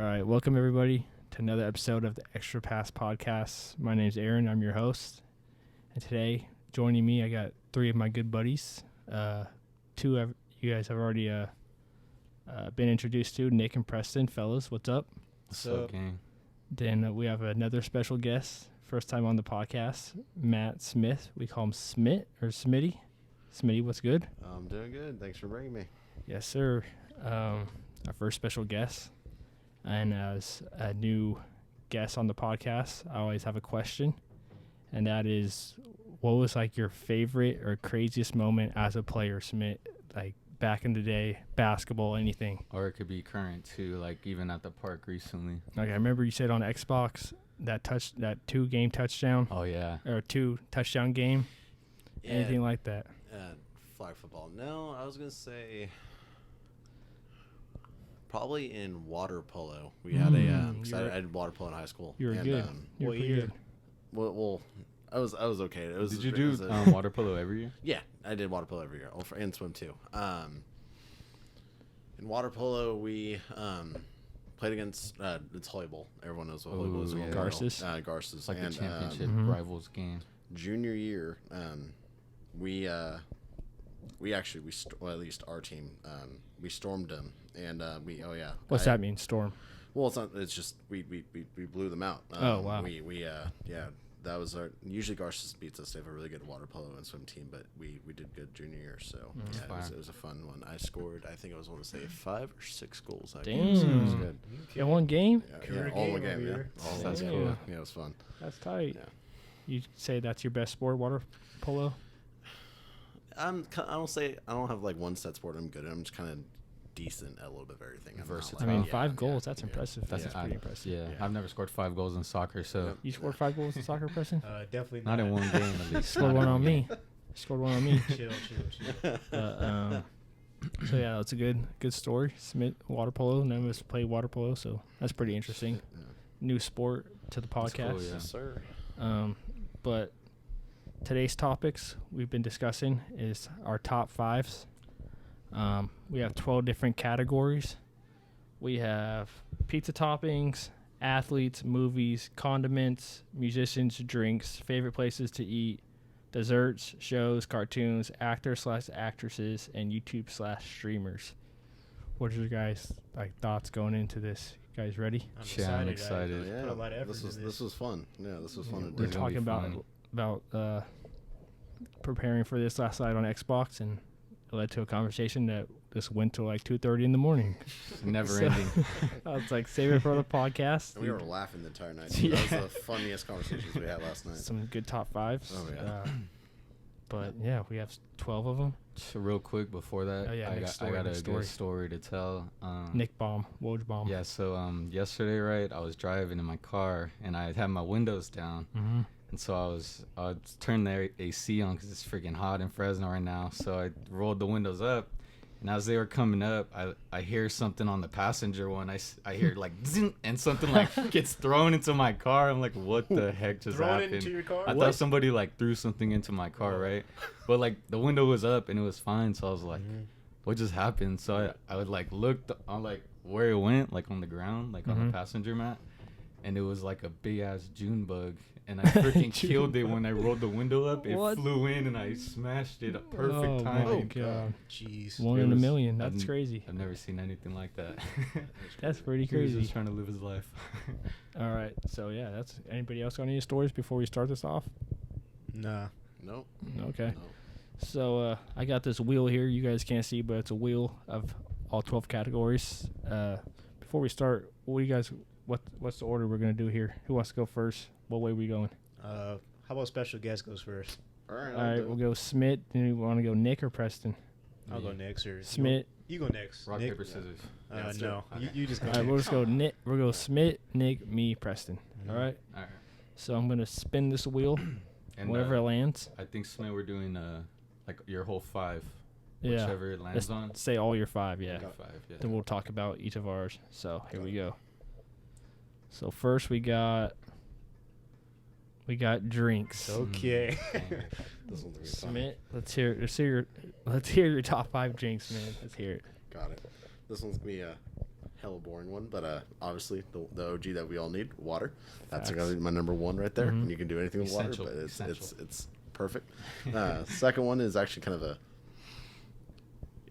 All right, welcome everybody to another episode of the Extra Pass Podcast. My name's Aaron. I'm your host. And today, joining me, I got three of my good buddies. Two of you guys have already been introduced to, Nick and Preston. Fellas, what's up? What's up, gang? Then we have another special guest, first time on the podcast, Matt Smith. We call him Smit or Smitty. Smitty, what's good? I'm doing good. Thanks for bringing me. Yes, sir. Our first special guest. And as a new guest on the podcast, I always have a question. And that is, what was like your favorite or craziest moment as a player, Smit? Like back in the day, basketball, anything. Or it could be current too, like even at the park recently. Like I remember you said on Xbox that 2-game touchdown. Oh yeah. Or 2-touchdown game. Yeah, Anything like that. Flag football. No, I was gonna say probably in water polo. We had I did water polo in high school. You were good. You were pretty good. Well, I was okay. It was. Did you do water polo every year? Yeah, I did water polo every year, and swim too. In water polo, we played against it's volleyball. Everyone knows what volleyball is. Yeah. Garces. Garces. It's like and, the championship rivals game. Junior year, we at least our team, we stormed them, and What's that mean, storm? Well, it's not. It's just we blew them out. Oh wow. That was our. Usually Garces beats us. They have a really good water polo and swim team, but we did good junior year. So it was a fun one. I scored. I think I want to say 5 or 6 goals. Damn. So it was good. In one game? All in one game. Yeah, all That's one cool. game. Yeah, it was fun. That's tight. Yeah. You say that's your best sport, water polo? I don't have like one set sport I'm good at. I'm just kind of decent at a little bit of everything. Versatile. I mean, 5 goals, that's impressive. That's pretty impressive. Yeah, I've never scored 5 goals in soccer, so You scored 5 goals in soccer, Preston? Definitely not in one game at least. Scored one on me. Scored one on me. Chill. So yeah, that's a good story. Smith, water polo. None of us play water polo, so that's pretty interesting. Yeah. New sport to the That's podcast. cool, yeah. Yes, sir. But today's topics we've been discussing is our top 5s. We have 12 different categories. We have pizza toppings, athletes, movies, condiments, musicians, drinks, favorite places to eat, desserts, shows, cartoons, actors/actresses, and YouTube/streamers. What are your guys' thoughts going into this? You guys ready? I'm excited. Yeah, Put a lot of effort this was fun. Yeah, this was fun to We were do. talking about preparing for this last night on Xbox, and it led to a conversation that just went till like 2:30 in the morning. Never So- ending. I was like, save it for the podcast. And we were laughing the entire night. Yeah. That was the funniest conversations we had last night. Some good top 5s. Oh, yeah. But yeah, we have 12 of them. So real quick before that, Oh, yeah, I next got story, a next story. good story to tell. Nick Bomb, Woj Bomb. Yeah, so yesterday, right, I was driving in my car and I had my windows down. Mm-hmm. And so I turned the AC on because it's freaking hot in Fresno right now. So I rolled the windows up, and as they were coming up, I hear something on the passenger one. I hear like zing, and something like gets thrown into my car. I'm like, what the heck just Thrown happened? into your car? I thought somebody like threw something into my car, right? But like the window was up and it was fine. So I was like, what just happened? So I would like look on like where it went, like on the ground, like on the passenger mat, and it was like a big ass June bug. And I freaking killed it when I rolled the window up. It flew in and I smashed it. Perfect timing. Oh, my God. Jeez. One in a million. That's crazy. I've never seen anything like that. That's pretty He was crazy. just trying to live his life. All right. So yeah, that's. Anybody else got any stories before we start this off? Nah. Nope. Okay. Nope. So I got this wheel here. You guys can't see, but it's a wheel of all 12 categories. Before we start, what's the order we're gonna do here? Who wants to go first? What way are we going? How about special guest goes first? All right. All right, we'll go Smit. Do you want to go Nick or Preston? I'll go next. Or Smit. You go next. Rock, Nick? paper, scissors. Yeah, let's No. do You just go All right, we'll next. just go Nick. We'll go Smit, Nick, me, Preston. All right. All right. So I'm gonna spin this wheel. And Wherever it lands. I think, Smith, we're doing like your whole 5. Yeah. Whichever it lands on. Say all your 5. Yeah. Your 5, yeah. Then we'll talk about each of ours. So here we go. So first we got drinks. Okay. This one's gonna be fun. Smit, let's hear your top 5 drinks, man. Let's hear it. Got it. This one's gonna be hella boring one, but obviously the OG that we all need, water. That's gonna be my number one right there. And you can do anything with Essential. water, but it's perfect. Second one is actually kind of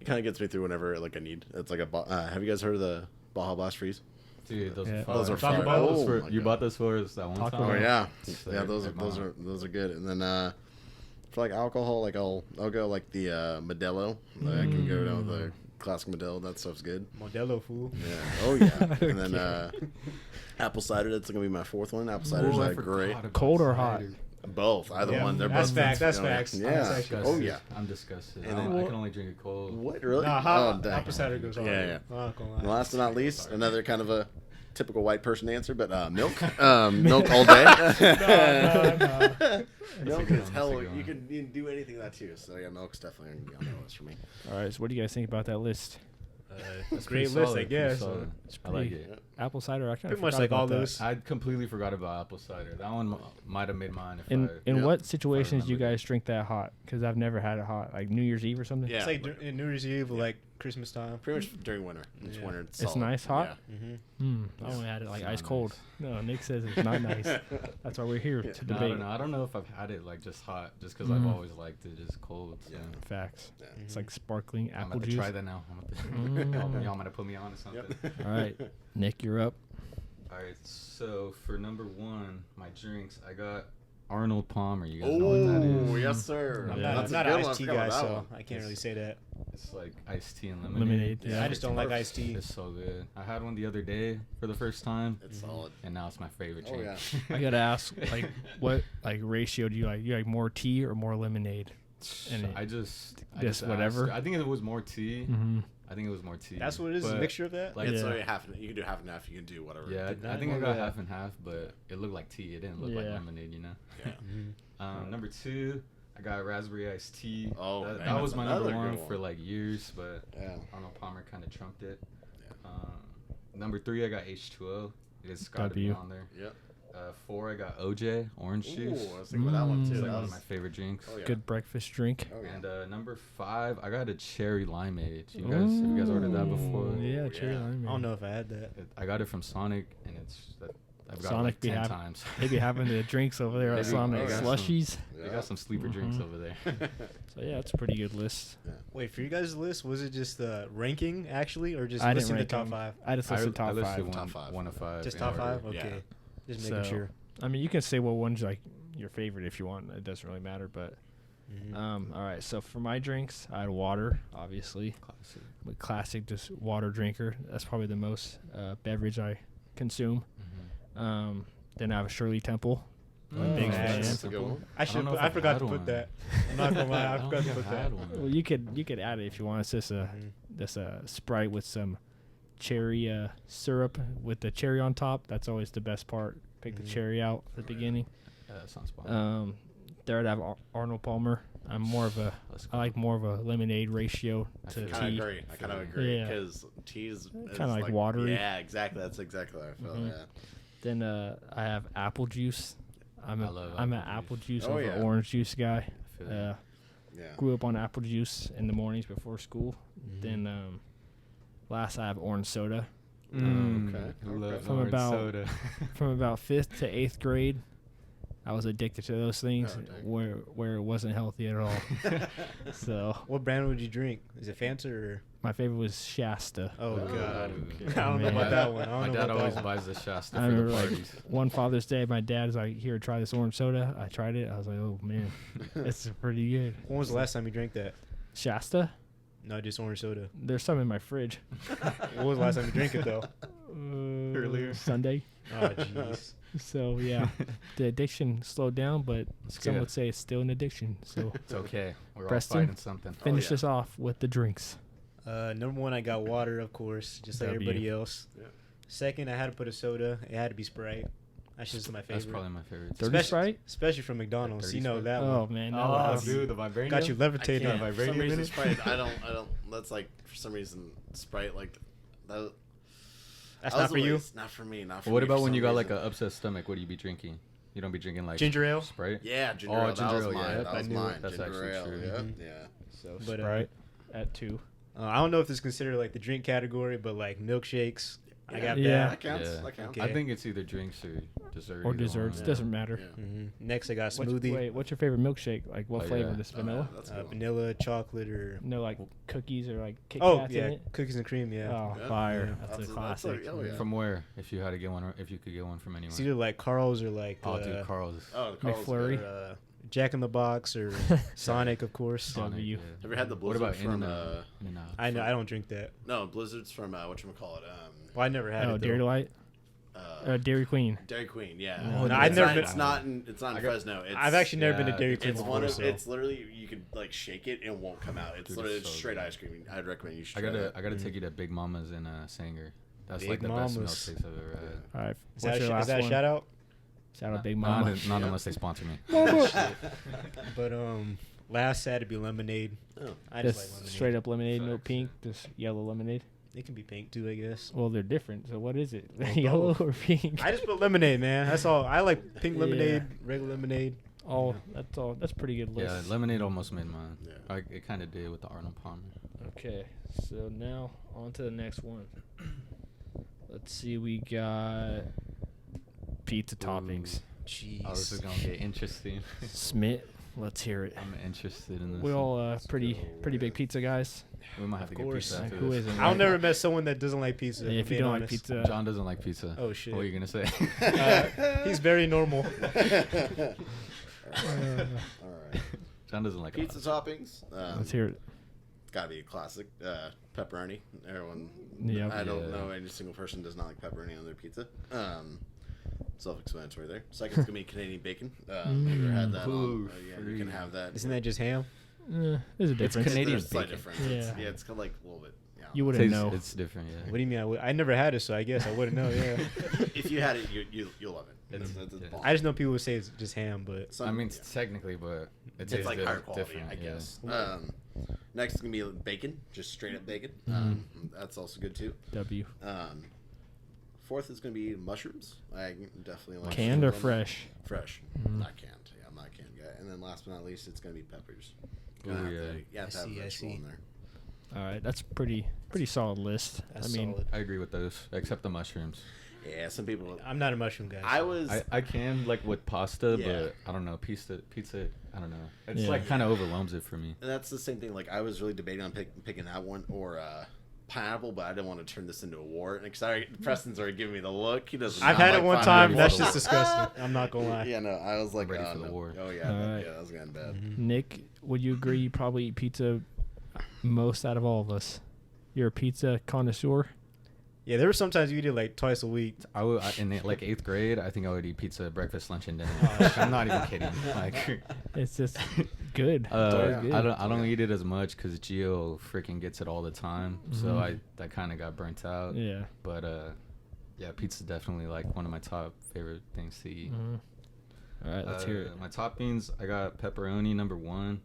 it kind of gets me through whenever like I need. It's like have you guys heard of the Baja Blast Freeze? Dude, those Yeah. are fire. Those are Taco fire. Bell? Oh, For, my you God. bought those for us that one Taco time? Oh Bell. yeah, So yeah. they're Those are good. And then for like alcohol, like I'll go like the Modelo. Like, I can go down with the classic Modelo. That stuff's good. Modelo, fool. Yeah. Oh yeah. And then apple cider. That's gonna be my fourth one. Apple cider's Ooh, I like great. forgot about Cold or cider. hot? Both. Either Yeah, one. They're that's both. facts, that's you know, facts. Yeah. That's actually- Oh yeah. I'm disgusted. And I then- can only drink it cold. What really? Nah, Oh, dang. apple cider goes hard. Yeah, yeah. I'm not gonna And lie. last but not least, another kind of a typical white person answer, but milk. Milk all day. No. Milk good is one, hell. that's a good You can do anything with that too. So yeah, milk's definitely gonna be on the list for me. All right. So what do you guys think about that list? That's Great pretty list, solid, I pretty guess. solid. It's I like pretty- it. Apple cider. I kind Pretty of much like all those. I completely forgot about apple cider. That one might have made mine. If In Yeah. what situations do you remember. guys drink that hot? Because I've never had it hot, like New Year's Eve or something. Yeah. It's like in New Year's Eve, like Christmas time. Pretty much during winter. It's Yeah. winter. It's nice hot? Mm-hmm. I only had it like It's not ice cold. nice. No, Nick says it's not nice. That's why we're here to No, I debate don't know. I don't know if I've had it like just hot, just because Mhm. I've always liked it just cold. So. Yeah. facts. Yeah. It's like sparkling I'm apple about to juice. try that now. Mm. Y'all gonna put me on to something. Yep. All right, Nick, you're up. All right. So for number one, my drinks, I got Arnold Palmer. You guys know what that Oh is? yes, sir. I'm Yeah. not, That's I'm a not good an one. iced tea I forgot guy, about that so one. I can't really say that. It's like iced tea and Lemonade, lemonade. yeah. I just don't like iced tea. It's so good. I had one the other day for the first time, It's solid. and now it's my favorite Oh, drink. yeah. I gotta ask, like, what like ratio do you like? You like more tea or more lemonade? And I just whatever? asked. I think it was more tea. Mm-hmm. I think it was more tea. That's what it is, a But, mixture of that? Like, It's Yeah. literally half. You can do half and half. You can do whatever. yeah, Did I not think I know got that. half and half, but it looked like tea. It didn't look like Yeah. lemonade, you know. Yeah. Mhm. Number two, I got raspberry iced tea. Oh, that, man, that was that's my number another one good for one. like years, but Yeah. Arnold Palmer kind of trumped it. Yeah. Number three, I got H2O. It's got to be W. on there. Yep. Four, I got OJ, orange juice. Ooh, I was thinking about that one too. It's Mm. like That one was, of my favorite drinks. oh, yeah. Good breakfast drink. Oh, yeah. And number five, I got a cherry limeade. Have you guys ordered that before? Ooh, Yeah, cherry Yeah. lime. I don't know if I had that. I got it from Sonic, and I've got Sonic it like be 10 hav- times. They be having the drinks over there at They do. Sonic Oh, yeah. slushies. They got some sleeper drinks Mhm. over there. So yeah, it's a pretty good list. Wait, for you guys' list, was it just the ranking actually, or just I didn't listing the rank top them. five? I just listed top listed five. One, Top five. one of five. Just in top order. five? Okay. Yeah. Just making So, sure. I mean, you can say what one's like your favorite if you want. It doesn't really matter. But Mhm. all right. So for my drinks, I had water, obviously. Classic. I'm a classic, just water drinker. That's probably the most beverage I consume. Then I have a Shirley Temple. I'm a big Nice. fan. That's a good one. don't know if I I've forgot had to put one. that. I'm not gonna lie, I don't forgot to think put I've that. had one. Well, you could add it if you want. It's just a Sprite with some cherry syrup with the cherry on top. That's always the best part. Pick the Mhm. cherry out at the beginning. Yeah, that sounds fun. Third, I have Arnold Palmer. I'm more of a Let's I like more of a lemonade ratio I to feel I kind of tea. agree. I kind of agree Yeah. because tea is Kinda like watery. Yeah, exactly. That's exactly how I feel. Mhm. Yeah. Then I have apple juice. I'm I love an apple apple juice. juice Oh, over yeah. orange juice guy. I feel you. Yeah. Grew up on apple juice in the mornings before school. Then last I have orange soda. Okay. Who loves From orange about- soda? From about 5th to 8th grade, I was addicted to those things Oh, dang. where it wasn't healthy at all. So What brand would you drink? Is it Fanta or? my favorite was Shasta. Oh Oh, god, okay. I don't know Man. about that one. I My don't know dad about always that one. buys the Shasta I for the remember like parties. one Father's Day, my dad's like, "Here, try this orange soda." I tried it. I was like, "Oh man, it's pretty good." When was the last time you drank that? Shasta? No, just orange soda. There's some in my fridge. When was the last time you drank it though? Earlier. Sunday. Oh jeez. So yeah, the addiction slowed down, but It's some good. would say it's still an addiction. So It's okay. We're Preston? all fighting something. finish yeah. this off with the drinks. Number one, I got water, of course, just like W. everybody else. Yeah. Second, I had to put a soda. It had to be Sprite. That's just my favorite. That's probably my favorite. Dirty Especially- Sprite? Especially from McDonald's. Dirty You know Sprite? that Oh one. man, Oh, that was- dude, the vibranium. Got you I levitating. can't. on For some vibranium reason, in it? Sprite. I don't. That's like for some reason Sprite like that. That's that not was for the you. least- Not for me. Not for What me about for when some you got like reason. an upset stomach? What do you be drinking? You don't be drinking like Ginger ale. Sprite? Yeah, ginger Oh, ale. That ginger was ale, mine. yeah. That was I knew mine. it. That's Ginger actually ale. true. Yeah. Mhm. Yeah. So But, Sprite at 2. I don't know if it's considered like the drink category, but like milkshakes. I got Yeah. That counts. Yeah. That counts. Okay. I think it's either drinks or dessert. Or either desserts. one. Doesn't matter. Yeah. Next, I got What's, smoothie. wait, what's your favorite milkshake? Like, what Oh, flavor? yeah. This vanilla? That's a good one. Vanilla, chocolate, or No, like cookies or like Kit oh Kats yeah, in it? cookies and cream. Yeah, Oh, Yeah. fire. Yeah. That's a That's classic. oh, yeah. From where? If you had to get one, or if you could get one from anywhere. it's either like Carl's or like Oh, dude, Carl's. Oh, the Carl's McFlurry. good. or, Jack in the Box or Sonic, of course. Sonic. W. Yeah. Have you had the What Blizzard about from In-N-Out? I know I don't drink that. No, Blizzard's from whatchamacallit? Well, I never had Oh, it. Dairy Though. Delight? Dairy Queen. Dairy Queen, yeah. No, It's I've never not- been- It's not in Fresno. It's, I've actually never been yeah, to Dairy Queen It's before. one of. So. It's literally you could like shake it and it won't come out. It's Dude, literally it's so straight good. ice cream. I'd recommend you should. I try gotta, that. I gotta take you to Big Mama's in Sanger. That's Big like the best Mama's. milkshakes I've ever had. All right. Is What's that, your last is that a one? shout out? Shout out Big Not, Mama. not Yeah. unless they sponsor me. But last had to be lemonade. Oh. I just Just like lemonade. straight up lemonade, no Facts. pink, just yellow lemonade. It can be pink too, I guess. Well, they're different. So what is it? Well, Yellow both. or pink? I just put lemonade, man. That's all. I like pink Yeah. lemonade, regular lemonade. Oh, that's all. That's a pretty good list. Yeah, lemonade almost made mine. Yeah. It kind of did with the Arnold Palmer. Okay, so now on to the next one. Let's see, we got pizza toppings. Jeez. Oh, this is gonna get interesting. Smith, let's hear it. I'm interested in this. We all one. pretty big pizza guys. We might have to Of get course. pizza after Who this. isn't? I've right? never met someone that doesn't like pizza. Yeah, if you being don't like honest. pizza, John doesn't like pizza. Oh, shit. What are you gonna say? He's very normal. All right. John doesn't like Pizza toppings. let's hear it. It's gotta be a classic. Pepperoni. Everyone. Yep. I don't Yeah. know any single person does not like pepperoni on their pizza. Self-explanatory there. Second's gonna be Canadian bacon. Have you ever had that on? Ooh, Yeah, you can have that. Isn't that just ham? There's a difference. Canadian There's a slight bacon. difference. Yeah. Yeah, it's kind of like a little bit. Yeah. You wouldn't Tastes, know. It's different, yeah. What do you mean? I never had it, so I guess I wouldn't know. Yeah. If you had it, you'll love it. It's- It's yeah. bomb. I just know people would say it's just ham, but Some- I mean, yeah. technically, but It's tastes like di- higher quality, different, I yeah. guess. Next is gonna be bacon, just straight up bacon. That's also good too. W. Fourth is gonna be mushrooms. I definitely like Canned or mushrooms on there. fresh? Fresh, not canned. Yeah, I'm not a canned guy. And then last but not least, it's gonna be peppers. Ooh, Gonna have yeah. to, you have to have I vegetable see. in there. All right, that's pretty solid list. that's I mean, solid. I agree with those, except the mushrooms. Yeah, some people. I'm not a mushroom guy. I was. I can like with pasta, Yeah. but I don't know pizza. I don't know. It's Yeah. like kind of overwhelms it for me. And that's the same thing. Like I was really debating on picking that one or pineapple, but I didn't want to turn this into a war. And Preston's already giving me the look. He doesn't. I've not had it like one pineapple. time. I'm That's ready just for disgusting. I'm not gonna lie. Yeah, no. I was like, ready oh, for the no. war. Oh yeah, Alright. yeah, that was getting bad. Nick, would you agree you probably eat pizza most out of all of us? You're a pizza connoisseur. Yeah, there were sometimes you eat it like twice a week. In like 8th grade, I think I would eat pizza, breakfast, lunch, and dinner. Oh, I'm not even kidding. Like, It's just good. It's always good. I don't eat it as much because Gio freaking gets it all the time. So Mhm. I kind of got burnt out. Yeah. But yeah, pizza's definitely like one of my top favorite things to eat. All right, let's hear it. My toppings, I got pepperoni number 1,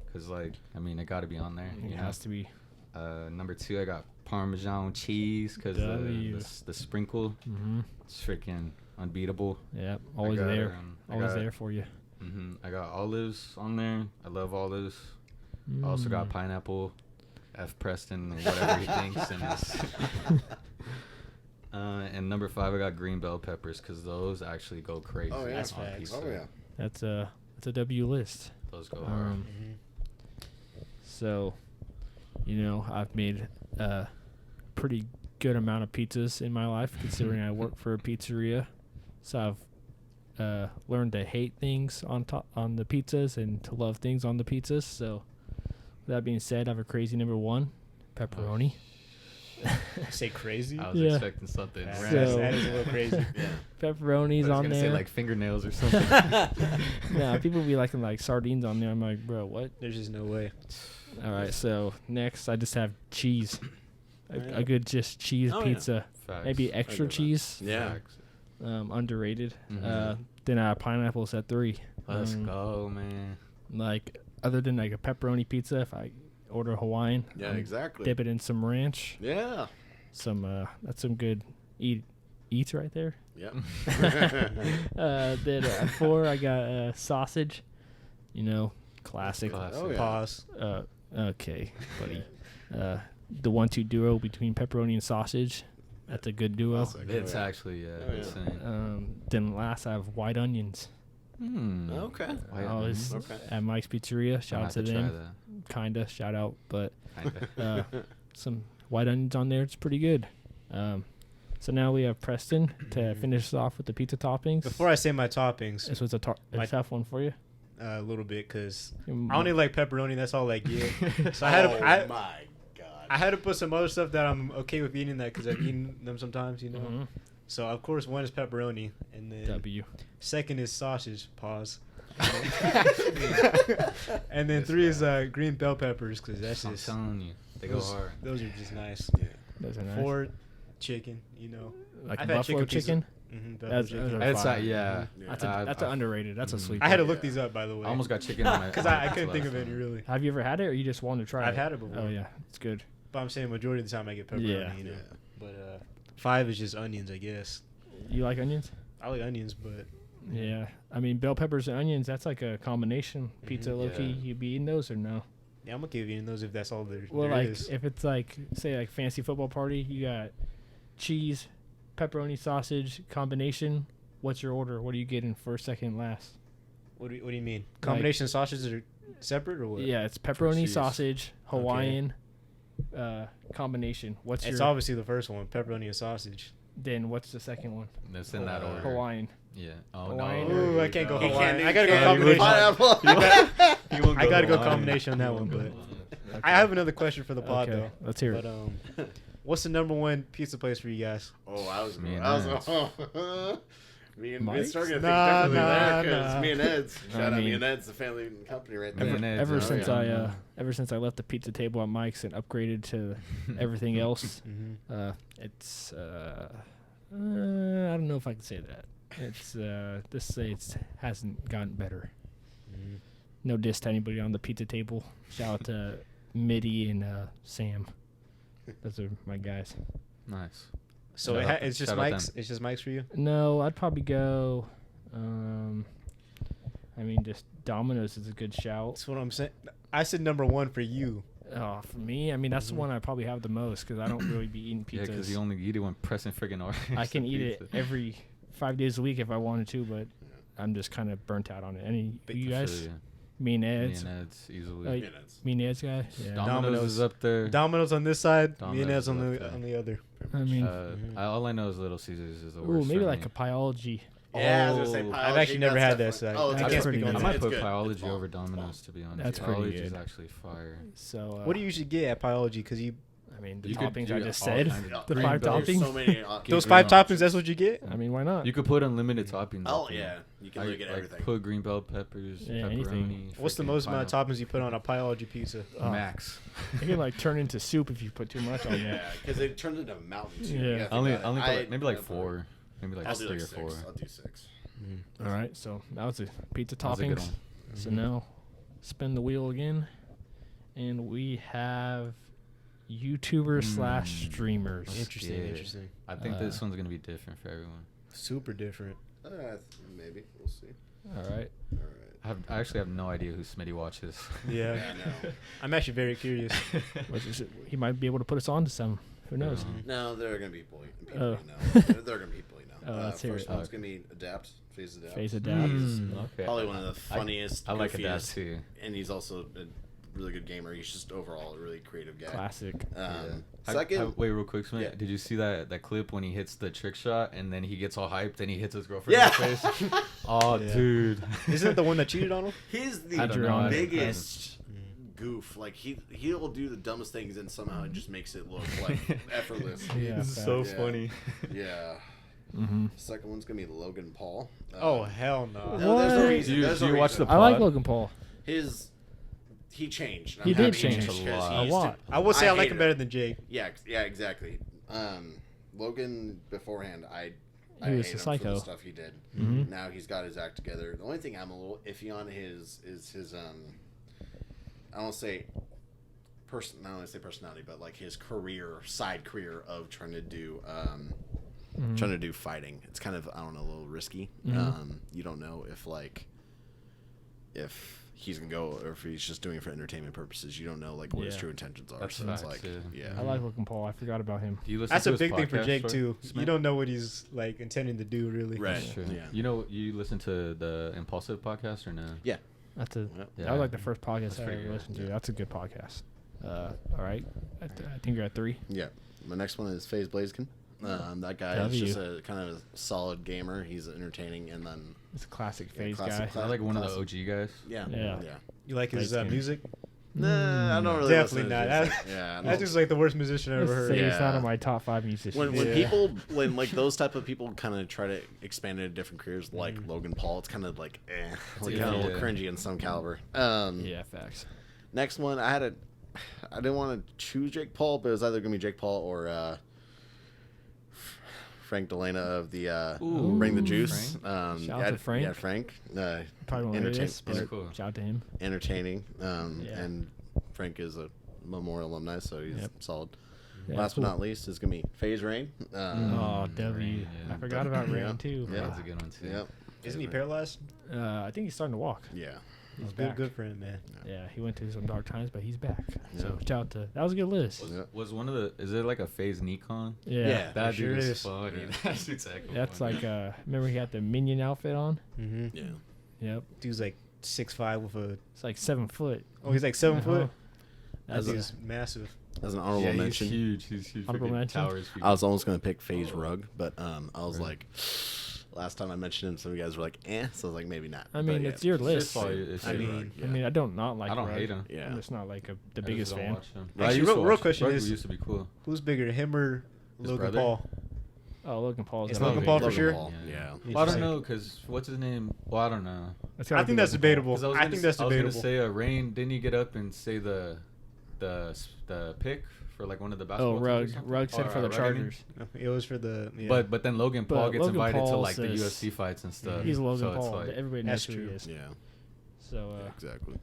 because like I mean it got to be on there. It You know? has to be. Number 2, I got Parmesan cheese because W. the sprinkle, it's freaking unbeatable. Yeah, always got, there. I Always got- there for you. I got olives on there. I love olives. I also got Mm. pineapple. F. Preston, whatever he thinks, and his. And number 5, I got green bell peppers because those actually go crazy. Oh yeah, That's on facts. pizza. Oh yeah. That's a W list. Those go hard. So, I've made a pretty good amount of pizzas in my life, considering I work for a pizzeria. So I've learned to hate things on the pizzas and to love things on the pizzas. So, with that being said, I have a crazy number 1, pepperoni. Say crazy. I was Yeah. expecting something. That's- So- that is a little crazy. Yeah. Pepperoni's I was on gonna there. say like fingernails or something. Nah, people be liking like sardines on there. I'm like, bro, what? There's just no way. All right, so next I just have cheese. Yeah. A good just cheese Oh, yeah. pizza. Facts. Maybe extra that. cheese. Yeah. Facts. Underrated. Mhm. Then I have pineapples at 3. Let's go, man. Like other than like a pepperoni pizza, if I order Hawaiian, Yeah. I'll Exactly. dip it in some ranch. Yeah. That's some good eats right there. Yep. Then at 4 I got sausage. Classic. Classic. Oh, yeah. Pause. Okay, buddy. the 1-2 duo between pepperoni and sausage. That's a good duo. It's actually insane. Then last I have white onions. Okay. At Mike's Pizzeria. Shout out to them. Kinda shout out, but some white onions on there. It's pretty good. So now we have Preston to finish us off with the pizza toppings. Before I say my toppings, this was a tough one for you. A little bit because I only like pepperoni. That's all I get. So I had to. My God. I had to put some other stuff that I'm okay with eating that because I've eaten them sometimes, you know. Mm-hmm. So of course one is pepperoni, and then second is sausage. Pause. And then 3 is green bell peppers because that's I'm just. telling you, they go hard. Those are just nice. Yeah. Those are nice. 4, chicken. You know. Like I've buffalo had chicken. That's chicken. That's That's an underrated. That's a sleeper. I had to look these up, by the way. I almost got chicken on my because I couldn't think of any really. Have you ever had it, or you just wanted to try it? I've had it before. Oh yeah, it's good. But I'm saying majority of the time I get pepperoni. Yeah. You know? But 5 is just onions, I guess. You like onions? I like onions, but yeah. I mean, bell peppers and onions. That's like a combination pizza. Low-key, you be eating those or no? yeah, I'm okay with eating those if that's all there Well, is. if it's like say like fancy football party, you got cheese, pepperoni, sausage combination. What's your order? What are you getting first, second, last? What do you mean? Combination sausages are separate or what? Yeah, it's pepperoni, Cheese. sausage, Hawaiian combination. It's obviously the first one, pepperoni and sausage. Then what's the second one? That's in that order. Hawaiian. Yeah. Oh Hawaiian. no. Ooh, I can't go He Hawaiian. can't I gotta go do combination. pineapple. I gotta go combination on that one, but I have another question for the pod Okay, though. let's hear it. But what's the number one pizza place for you guys? Oh, I was Me and me and Mike's? it's starting to think Nah, differently there because nah. me and Ed's. Shout out mean- me and Ed's, the family company right there. Me and Ed's, Ever since I left the pizza table at Mike's and upgraded to everything else, it's I don't know if I can say that. It's just say it hasn't gotten better. No diss to anybody on the pizza table. Shout out to Mitty and Sam. Those are my guys. Nice. So it's just Shout out Mike's. them. It's just Mike's for you. No, I'd probably go. I mean, just Domino's is a good shout. That's what I'm saying. I said number one for you. Oh, for me, I mean that's the one I probably have the most because I don't really be eating Yeah, pizzas. because you only eat it when pressing friggin' orders. I can eat it every 5 days a week if I wanted to, but I'm just kind of burnt out on it. Any you guys? Me and Ed's. Me and Ed's easily. Me and Ed's. Me and Ed's guy. Yeah. Domino's is up there. Domino's on this side. Me and Domino's Ed's is up on the other. I mean, all I know is Little Caesars is the ooh, worst. maybe for like me. a Pyology. Yeah, I was gonna say I've actually never had that, so Oh, I can't it's speak on I that. might It's put good. Pyology It's bomb. over Domino's, to be honest. That's pretty Pyology good. is actually fire. So What do you usually get at Pyology? Because you I mean, the You could toppings do I just all said. kinds of The green 5 bells. toppings. So many. those green 5 toppings. options. That's what you get. I mean, why not? You could put unlimited toppings. Oh up there. yeah, you can literally get Like everything. put green bell peppers, Yeah, pepperoni. anything. What's the freaking most amount of pineapple. toppings you put on a Pyology pizza? Oh. Max. It can like turn into soup if you put too much on Yeah, there. because it turns into a mountain too. Yeah. You gotta I only think about put it. like, maybe like 4, maybe like I'll do 3 like or 4. 6. I'll do 6. All right, so that was the pizza That was a good toppings. one. So now, spin the wheel again, and we have YouTubers slash streamers. Interesting. Yeah. Interesting. I think this one's gonna be different for everyone. Super different. Maybe we'll see. All right. All right. I actually have no idea who Smitty watches. Yeah. No. I'm actually very curious. He might be able to put us on to some. Who knows? No, there are gonna be people you Oh. know. There are gonna be people you know. Oh, let's hear First it. one's gonna be Phase Adapt. Phase Adapt. He's Okay. probably one of the funniest. I like goofiest, Adapt too. and he's also a really good gamer. He's just overall a really creative guy. Classic. Second, Wait, real quick, Smith. Yeah. Did you see that clip when he hits the trick shot and then he gets all hyped and he hits his girlfriend Yeah. in the face? Oh, Yeah. dude. Isn't it the one that cheated on him? he's I don't know. the biggest goof. Like he'll do the dumbest things and somehow it just makes it look like effortless. Yeah, This is fact. so Yeah. funny. Yeah. Mm-hmm. Second one's gonna be Logan Paul. Oh hell no. No, there's no What? reason. Do you- There's do no you watch reason. the I like pod? Logan Paul. He changed. He I'm did happy change because a he lot. A used lot. to- I would say I like hated him better than Jake. Yeah, exactly. Logan beforehand, I He was hate a him psycho. for the stuff he did. Mhm. Now he's got his act together. The only thing I'm a little iffy on is his I don't say not only say personality, but like his side career of trying to do fighting. It's kind of, I don't know, a little risky. Mhm. You don't know if he's gonna go or if he's just doing it for entertainment purposes. You don't know like what his true intentions are. That's so facts, it's like, yeah. I like Logan Paul. I forgot about him. Do you listen That's to a his big thing for podcast, Jake Short? too. Smith? You don't know what he's like intending to do, really. Right. That's true. Yeah. You know, you listen to the Impulsive podcast or no? Yeah. That's a Yeah. that was like the first podcast That's I pretty ever good. listened to. Yeah. That's a good podcast. All right, I think you're at 3. Yeah. My next one is FaZe Blaziken. That guy W. is just a kind of a solid gamer. He's entertaining, and then It's a classic Yeah, phase classic guy. I like one of the Classic. OG guys. yeah, Yeah. You like his Blaziken. music? Nah, I don't really. Definitely listen to not. his music. That- Yeah, I That's don't- just like the worst musician I've ever Let's heard. say it's not Yeah. on my top 5 musicians. when Yeah. people when like those type of people kind of try to expand into different careers like Logan Paul, it's kind of like like a kind of a good- little cringy in some caliber. Yeah, facts. Next one, I didn't want to choose Jake Paul, but it was either gonna be Jake Paul or Frank Delana of the Ooh, Bring the Juice. Frank. Shout out to Frank. Yeah, Frank. Probably won't hear this, entertain- but cool. shout out to him. entertaining. Yeah. And Frank is a Memorial alumni, so he's Yep. solid. Yeah, Last cool. but not least is gonna be FaZe Rain. Oh, W. Rain, yeah. I forgot about Yeah. Rain too. Yeah. That's a good one too. Yep. Isn't he paralyzed? I think he's starting to walk. Yeah. He's Good, back. good for him, man. Yeah, he went through some dark times, but he's back. So Yeah. shout out to that was a good list. Yeah. Was one of the? Is it like a FaZe Nikon? Yeah, Yeah. That sure dude is is. funny. Yeah. That's exactly. that's funny. like remember he had the minion outfit on. Mm-hmm. Yeah. Yep, Dude's like 6'5" with a. it's like 7 foot. Oh, he's like 7 Uh-huh. foot. That As a- dude's massive. As an honorable Yeah, mention, he's huge. He's huge. Honorable Freaking mention? towers people. I was almost gonna pick FaZe Rug, but I was Right. like, last time I mentioned him, some of you guys were like, so I was like, maybe not. I mean, But it's your It's list. probably- it's FaZe I mean- Rug, yeah. I mean, I don't not like. I don't Rug. hate him. Yeah. I'm just not like the I just biggest don't fan. watch him. Actually, I used to real watch- question Rug is- used to be cool. Who's bigger, him or His Logan brother? Paul? Oh, Logan Paul's. It's got Logan a Paul big- for sure? Paul, Yeah. yeah. He's Well, I don't sick. know, cause what's his name? Well, I don't know. It's gotta I be think that's Logan Paul. debatable. 'Cause I think that's I was debatable. gonna say Rain. Didn't he get up and say the pick for like one of the basketball? Oh, teams or Rug. something? Rug said Or, for the Rug, I mean. Chargers. It was for the. Yeah. But then Logan But Paul gets Logan invited to Paul like the says- UFC fights and stuff. He's Logan so it's Paul. like- Everybody knows That's who he true. is. Yeah. So Yeah, exactly.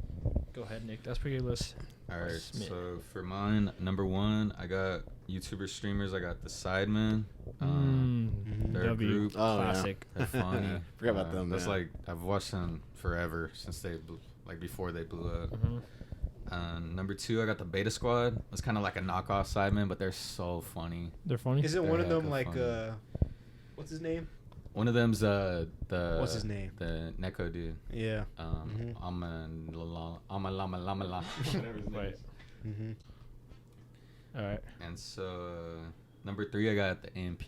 go ahead, Nick. That's a pretty good list. All right, Smith. so for mine, number 1, I got YouTuber streamers. I got the Sidemen. They're a W. group. Oh, yeah. Classic. They're funny. Forgot about them, That's yeah. like I've watched them forever since they before they blew up. Number 2, I got the Beta Squad. It's kind of like a knockoff Sidemen, but they're so funny. They're funny. Is it They're one of them hecka like funny. what's his name? One of them's the What's his name? The Neko dude. Yeah. I'm a llama llama. Whatever his name Right. is. Mm-hmm. All right. And so number 3, I got the AMP.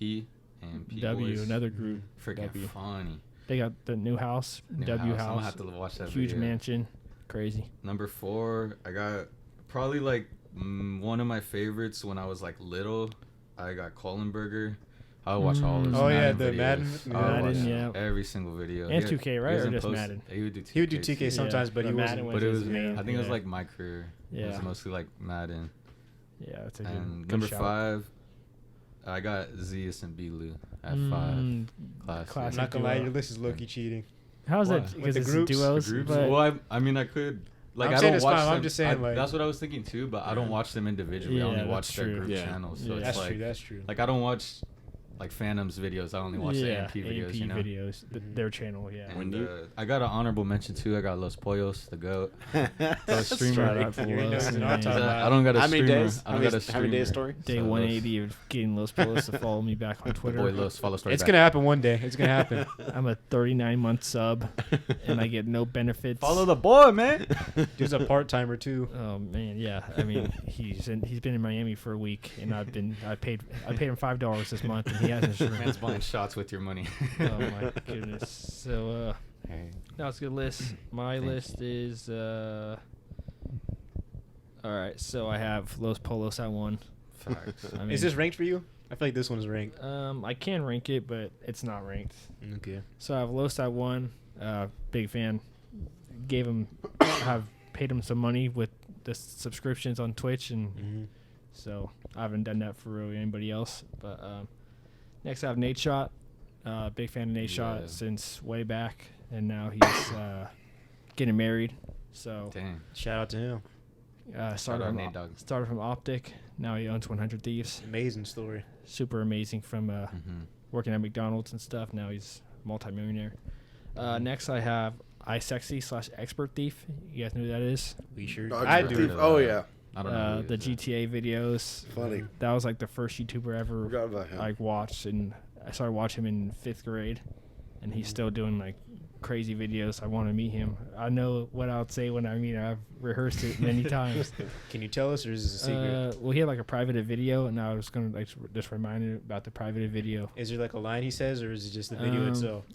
AMP W. boys. Another group. Freaking W. funny. They got the new house. New W house. I'm gonna house. have to watch that Huge video. mansion. Crazy. Number 4, I got probably like one of my favorites when I was like little. I got Kohlenberger. I would watch all his Oh, yeah, Madden the videos. Madden- I would Madden, watch yeah. every single video. And He- 2K, right? he Or doesn't just post- Madden? He would do 2K. He would do 2K too. sometimes, but the he Madden wasn't. was But it his was, main. I think it was Yeah. like my career. It was Yeah. mostly like Madden. Yeah, that's a good. And good number shout. 5, I got Zeus and Bilu at 5. Mm, Classic. I'm classic not gonna lie, duo. your list is low-key cheating. How's Why? that? With Because the it's groups? duos. The groups? But Well, I mean, I could. Like, I'm I saying don't it's watch fine, I'm them. just saying, like- that's what I was thinking too, but I don't watch them individually. I Yeah, only that's watch their true. group Yeah. channels. So Yeah. it's That's like, true. That's true. like I don't watch like Phantom's videos. I only watch the AMP videos. You know. videos. Mhm. Their channel, yeah. And When you- I got an honorable mention too. I got Los Pollos, the goat. That's streamer. Shout out to You ain't Los, never know man. I'm talking about. I don't got a How many streamer. days? I don't got a How many days streamer. story? Day So 180 of getting Los Polos to follow me back on The Twitter. boy Los follow story. It's back. gonna happen one day. It's gonna happen. I'm a 39-month sub, and I get no benefits. Follow the boy, man. Dude's a part timer too. Oh man, yeah. I mean, he's been in Miami for a week, and I paid him $5 this month, and he hasn't streamed. Man's buying shots with your money. Oh my goodness. So Hey. that was a good list. My Thank you. list is all right. So I have Los Polos at 1. Facts. I mean, Is this ranked for you? I feel like this one is ranked. I can rank it, but it's not ranked. Okay. So I have Los at 1. Big fan. Have paid him some money with the subscriptions on Twitch, and Mm-hmm. so I haven't done that for really anybody else. But next I have Nate Shot. Big fan of Nate Yeah. Shot since way back, and now he's getting married. So Dang. Shout out to him. started out from Nate Dogg. started from Optic. Now he owns 100 Thieves. Amazing story. Super amazing from Mm-hmm. working at McDonald's and stuff. Now he's multimillionaire. Next I have iSexy/Expert Thief. You guys know who that is? We sure. I do. Oh yeah. I don't know. The GTA videos. Funny. That was like the first YouTuber ever Forgot about him. like watched, and I started watching him in 5th grade, and he's still doing like crazy videos. I want to meet him. I know what I'll say when I meet him. I've rehearsed it many times. Can you tell us, or is this a secret? Well, he had like a private video, and I was gonna like just remind him about the private video. Is there like a line he says, or is it just the video itself?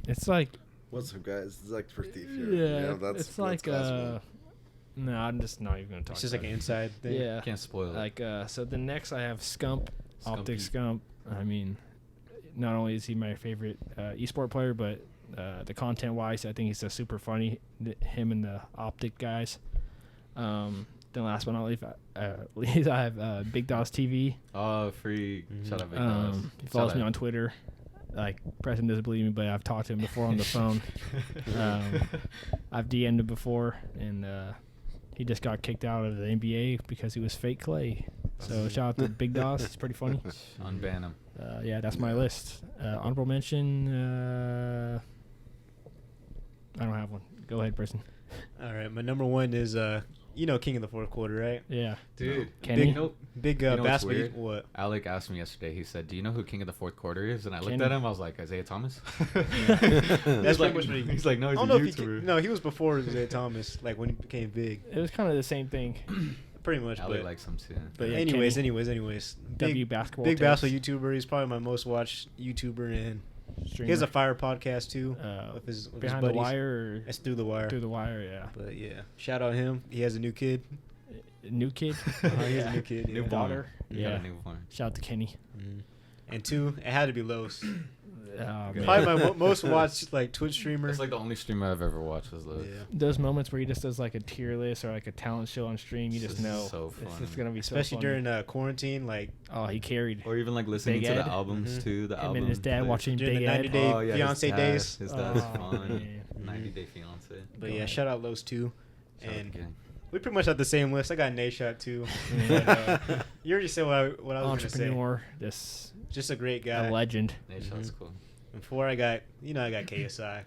It's like, what's up, guys? It's like for Thief here. yeah, that's it's like classical. no, I'm just not even gonna talk. It's just about like an inside thing. Yeah, Can't spoil it. like so the next I have Scump, Optic Scumpy. Scump. I mean, not only is he my favorite esport player, but the content wise, I think he's super funny. Him and the Optic guys. Then last but not least, I have Big Dogs TV. Oh, free. Shout out Big Dogs. He follows Shout me out. on Twitter. Like, Preston doesn't believe me, but I've talked to him before on the phone. I've DM'd him before, and he just got kicked out of the NBA because he was fake Clay. So shout out to Big Dogs. It's pretty funny. Unban him. Yeah, that's my list. Honorable mention. I don't have one. Go ahead, Preston. All right, my number one is King of the Fourth Quarter, right? Yeah. Dude, Kenny? Big You know what's basketball. weird? What? Alec asked me yesterday. He said, "Do you know who King of the Fourth Quarter is?" And I looked Kenny. at him. I was like, "Isaiah Thomas." That's he's like, pretty much what he- he's like, "No, I he's a don't know if YouTuber." no, he was before Isaiah Thomas, like when he became big, It was kind of the same thing. pretty much. Alec But likes him too. But yeah, anyways, W big basketball. big takes. basketball YouTuber. He's probably my most watched YouTuber, and he has a fire podcast too with his Behind the buddies. Wire. Or It's Through the Wire. Through the Wire, yeah. But yeah, shout out him. He has a new kid. New kid. He has a new kid. Yeah. Newborn. Daughter. He got Yeah. a newborn. Shout out to Kenny. And 2, it had to be Los. Oh, Good. man. Probably my most watched like Twitch streamer. It's like the only streamer I've ever watched was Lewis. Yeah. Those moments where he just does like a tier list or like a talent show on stream, you It's just know so it's funny. gonna be Especially so funny. during quarantine, like Oh, he carried. Or even like listening Big to Ed. the albums Mhm. too. The Him album. and his dad like- watching during Big the Ed. 90 day Oh, yeah, fiance his dad. days. His dad is Oh, fun. man. 90 Day Fiance. But Go yeah, ahead. shout out Los too. Shout out And to gang. we pretty much have the same list. I got Nate shot too. Yeah. But, you already said what I was gonna say. Entrepreneur, this Just a great guy. a legend. Nate Shot's Mhm. cool. Before I got KSI.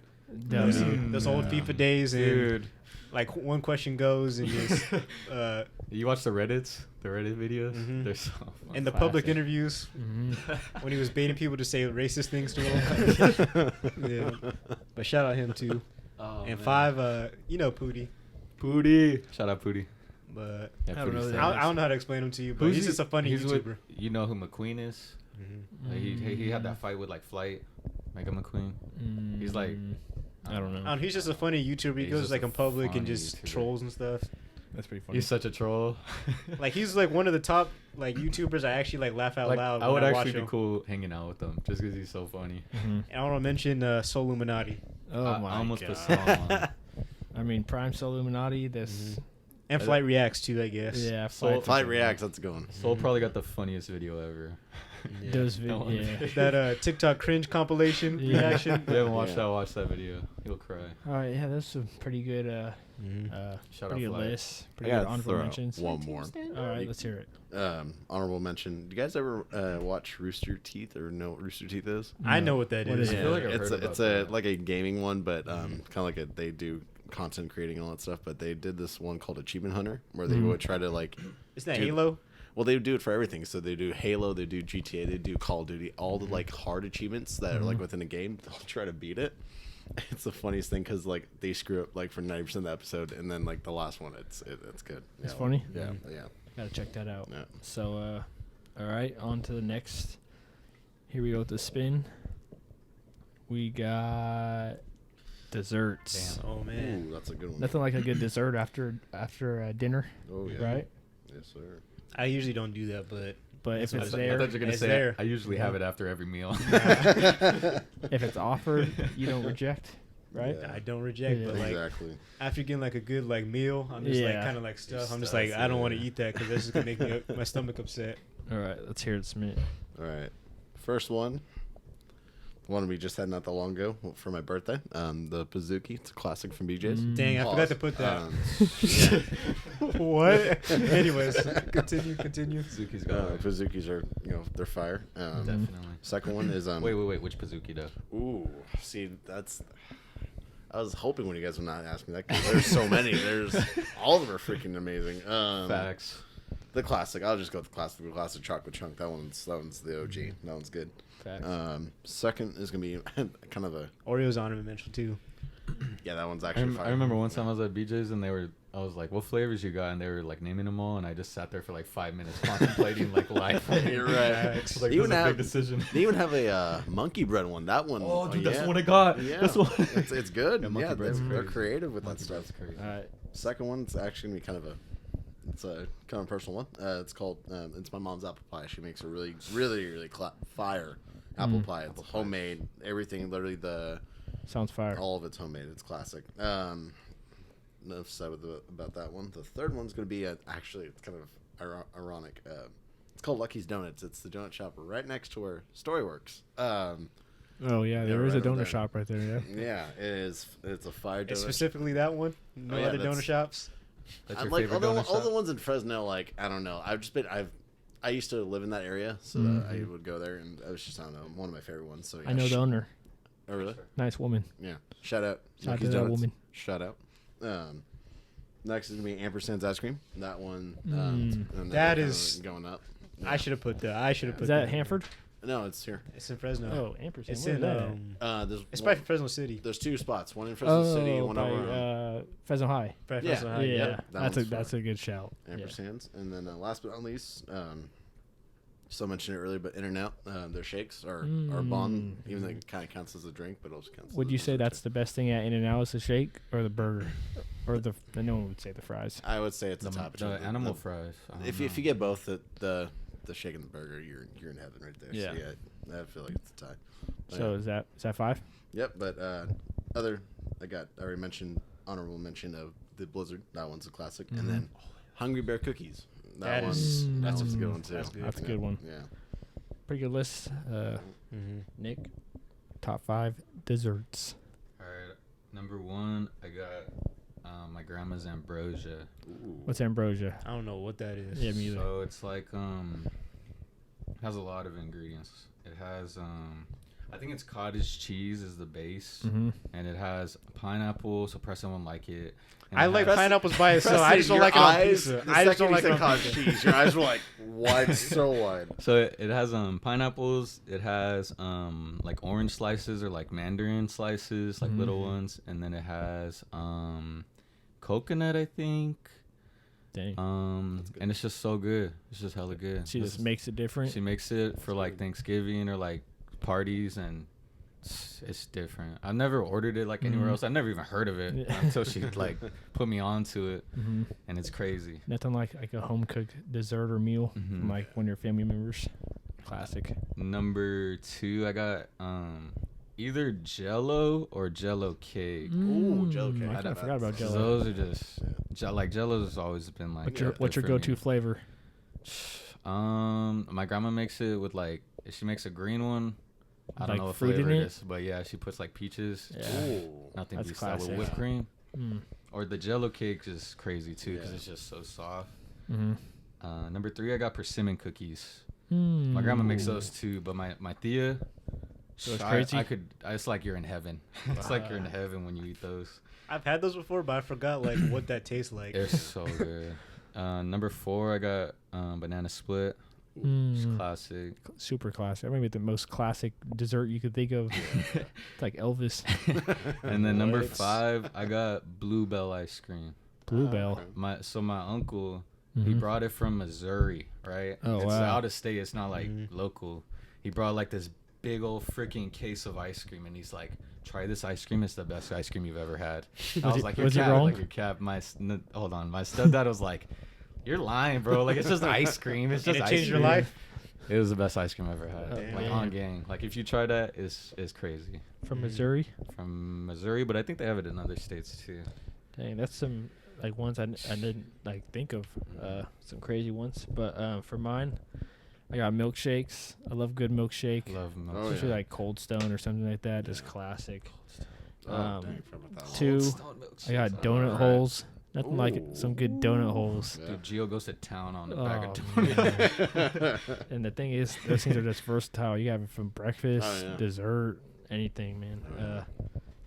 W. Those old FIFA days, and Dude. like one question goes and just You watch the Reddits? The Reddit videos? Mhm. They're so fun. and the public Classic. interviews Mhm. when he was baiting people to say racist things to him. Yeah. But shout out him too. Oh, And man. 5, Pootie. Pootie. Shout out Pootie. But Yeah, I don't know Pootie's that. nice. I don't know how to explain him to you. But Who's he's he- just a funny he's YouTuber. with- you know who McQueen is? Mhm. He had that fight with like Flight, Mega McQueen. He's like, I don't know. I don't know, he's just a funny YouTuber. He He's goes just like a in public and funny just YouTuber. trolls and stuff. That's pretty funny. he's such a troll. Like he's like one of the top like YouTubers I actually like laugh out Like, loud. I when would I actually watch be him. cool hanging out with him just because he's so funny. Mhm. And I want to mention Soul Illuminati Oh I my almost god. put Saul on. I mean, Prime Soul Illuminati. This. and Flight Reacts too, I guess. Yeah. Soul- Flight Reacts, that's a good one. Soul probably got the funniest video ever. Yeah. Those No one- yeah. That TikTok cringe compilation Yeah. reaction. If you haven't watched Yeah. that, watch that video. You'll cry. All right. Yeah, that's a pretty good. Shout Pretty out good Flight. list. I Pretty good gotta honorable throw mentions. one more. All right, let's hear it. Honorable mention. Do you guys ever watch Rooster Teeth or know what Rooster Teeth is? I know what that What is. is I it? feel like I've it's heard it's about a that. like a gaming one, but kind of like they do content creating and all that stuff. But they did this one called Achievement Hunter, where they would try to like. Isn't that Dude. Halo? Well, they do it for everything. So they do Halo, they do GTA, they do Call of Duty, all the like hard achievements that are like within a game. They'll try to beat it. It's the funniest thing because like they screw up like for 90% of the episode, and then like the last one, it's good. It's Yeah, funny? Yeah, Mhm. yeah. Gotta check that out. Yeah. So, all right, on to the next. Here we go with the spin. We got desserts. Damn. Oh man. Ooh, that's a good one. Nothing like a good dessert after dinner, Oh yeah. right? Yes, sir. I usually don't do that, but But if That's it's what I there, thought you were gonna It's say there. I usually have it after every meal. if it's offered, you don't reject, right? Yeah. I don't reject. Yeah. But like Exactly. after getting like a good like meal, I'm just like Yeah. kind of like stuff. I'm just stuff, like I don't want to yeah. eat that because that's just gonna make me my stomach upset. All right, let's hear it, Smith. All right. First one. One we just had not that long ago for my birthday. The Pizookie. It's a classic from BJ's. Dang, I Pause. forgot to put that. Yeah. What? Anyways, continue. Suzuki's got Pizookies are, they're fire. definitely. Second one is Wait, which Pazuki though? Ooh, see, that's. I was hoping when you guys would not ask me that because there's so many. All of them are freaking amazing. Facts. The classic. I'll just go with the classic chocolate chunk. That one's the OG. That one's good. Facts. Second is gonna be kind of a Oreo's honorable mention too. Yeah, that one's actually fire. I remember one time I was at BJ's and I was like, what flavors you got? And they were like naming them all, and I just sat there for like 5 minutes contemplating like life. You're right. It's like, They even this is a have- big decision. They even have a monkey bread one. That one. Oh, dude, yeah. that's what I got. Yeah, That's what. it's good. Yeah, monkey Yeah, bread's they're crazy. creative with that Monkey stuff. bread's crazy. All right. Second one's actually gonna be kind of a personal one. It's called it's my mom's apple pie. She makes a really fire apple pie. It's homemade. Everything, literally Sounds fire. all of it's homemade. It's classic. Enough said about that one. The third one's gonna be actually it's kind of ironic. It's called Lucky's Donuts. It's the donut shop right next to where Storyworks. Oh yeah, there is right a over donut there. shop right there. Yeah. Yeah, it's a fire donut. Specifically that one. No yeah, other donut that's- shops. That's I'm your like favorite donut all the shop? ones in Fresno. Like I don't know. I used to live in that area, so I would go there, and it was just I don't know one of my favorite ones. So yeah, I know the owner. Oh really? Nice woman. Yeah. Shout out. Shout out Lucky's to that Donuts. woman. Shout out. Next is gonna be Ampersand's ice cream. That one. And That kinda is- going up. I should have put that. Is that Hanford? No, it's here. It's in Fresno. Oh, Ampersand. It's Where's in. that at? It's one, by Fresno City. there's two spots. One in Fresno City, one by over Fresno High. By Yeah. Fresno High, yeah, yep, that one's that's a good shout. Yeah. Ampersand's. And then last but not least, still mentioned it earlier, but In-N-Out, their shakes are bomb. Even though it kind of counts as a drink, but also counts. Would as you a say dessert. that's the best thing at In-N-Out is the shake or the burger, or the no one would say the fries? I would say it's the top. The animal fries. I don't If know. you get both the shake and the burger, you're in heaven right there. Yeah. So yeah, I feel like it's a tie. So is that 5? Yep, but I already mentioned honorable mention of the Blizzard. That one's a classic, and then Hungry Bear cookies. That one's a good one too. That's a good one. Yeah. Pretty good list. Nick, top 5 desserts. All right, number 1, I got my grandma's ambrosia. Ooh. What's ambrosia? I don't know what that is. Yeah, me either. So it's like it has a lot of ingredients. It has I think it's cottage cheese is the base, and it has pineapple. So Preston won't like it. And I it like has- pineapples by itself. I Preston, just don't your like it on eyes, pizza. the I just second don't like you it said on cottage pizza. cheese. Your eyes were like wide, so wide. So it has pineapples. It has like orange slices or like mandarin slices, like little ones, and then it has coconut, I think. Dang. And it's just so good. It's just hella good. She just makes it different. She makes it for like Thanksgiving or like parties, and it's different. I've never ordered it like anywhere else. I've never even heard of it until she like put me onto it, and it's crazy. Nothing like a home cooked dessert or meal from like one of your family members. Classic. Number 2, I got either Jello or Jello cake. Ooh, Jello cake. I forgot about Jello. Those are just like Jello's always been like. What's your go-to flavor? My grandma makes it with like she makes a green one. I don't Like know what fruit in flavor it it? is, but yeah, she puts like peaches. Yeah. Ooh. Nothing That's beats that with classic. whipped cream. Mm. Or the Jello cake is crazy too because Yeah. it's just so soft. Mm-hmm. Number 3, I got persimmon cookies. My grandma makes those too, but my Thea, So it's crazy? It's like you're in heaven. It's like you're in heaven when you eat those. I've had those before, but I forgot like what that tastes like. They're so good. Number 4, I got banana split. It's classic. Super classic. Maybe the most classic dessert you could think of. It's like Elvis. And then number What? 5, I got Bluebell ice cream. Bluebell. Okay. My uncle, he brought it from Missouri, right? Oh, It's wow. out of state. It's not like local. He brought like this big old freaking case of ice cream, and he's like, "Try this ice cream. It's the best ice cream you've ever had." I was like, "You're was it cap, wrong? like you're cap." Hold on, my stepdad was like, "You're lying, bro. Like it's just ice cream. It's Did just it ice change your cream." life? It was the best ice cream I ever had. Oh, Like man. on gang. Like if you try that, it's crazy. From Missouri. From Missouri, but I think they have it in other states too. Dang, that's some like ones I didn't like think of. Some crazy ones. But for mine, I got milkshakes. I love good milkshake. Love milk. Oh, Especially yeah. like Cold Stone or something like that. Just classic. Oh, Um, dang, I forgot about that one. 2, I got donut Alright. holes. Nothing like Ooh. some good donut holes. Yeah. Dude, Gio goes to town on a bag of Oh, donuts. And the thing is, those things are just versatile. You have it from breakfast, Oh, yeah. dessert, anything, man.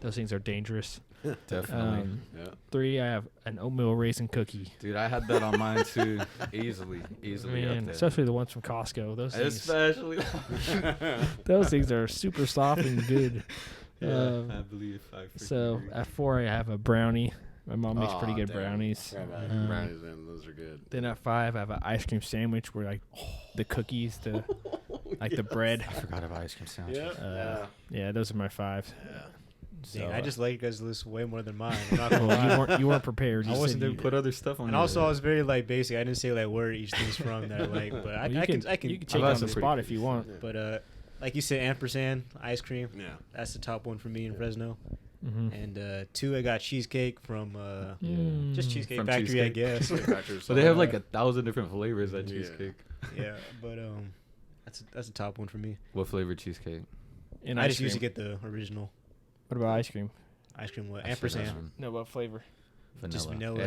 Those things are dangerous. Definitely. Yeah. 3, I have an oatmeal raisin cookie. Dude, I had that on mine too. Easily up Man, there. especially the ones from Costco. Especially. Those things are super soft and good. Yeah, I believe. So at 4, I have a brownie. My mom makes pretty good damn. brownies. Brownies, man, those are good. Then at 5, I have an ice cream sandwich where like the cookies, the the bread. I forgot about ice cream sandwiches. Yeah, those are my 5. Yeah. So, Dang, I just let you guys list way more than mine. I'm not gonna lie. you weren't prepared. You I said wasn't you- there. Put other stuff on. And there. also, I was very like basic. I didn't say like where each thing's from that I like, but Well, I you can you can check I've on had the some spot pretty if you good want. Yeah. But like you said, ampersand ice cream. Yeah. That's the top one for me in Fresno. Mm-hmm. And 2, I got cheesecake from Mm. just Cheesecake From Factory, I Cheesecake. guess. So they have like 1,000 different flavors at Yeah. cheesecake. Yeah, but that's the top one for me. What flavor cheesecake? And I ice just usually cream. get the original What about ice cream? ice cream. What I should have ampersand? some No, what flavor? Vanilla. Just vanilla.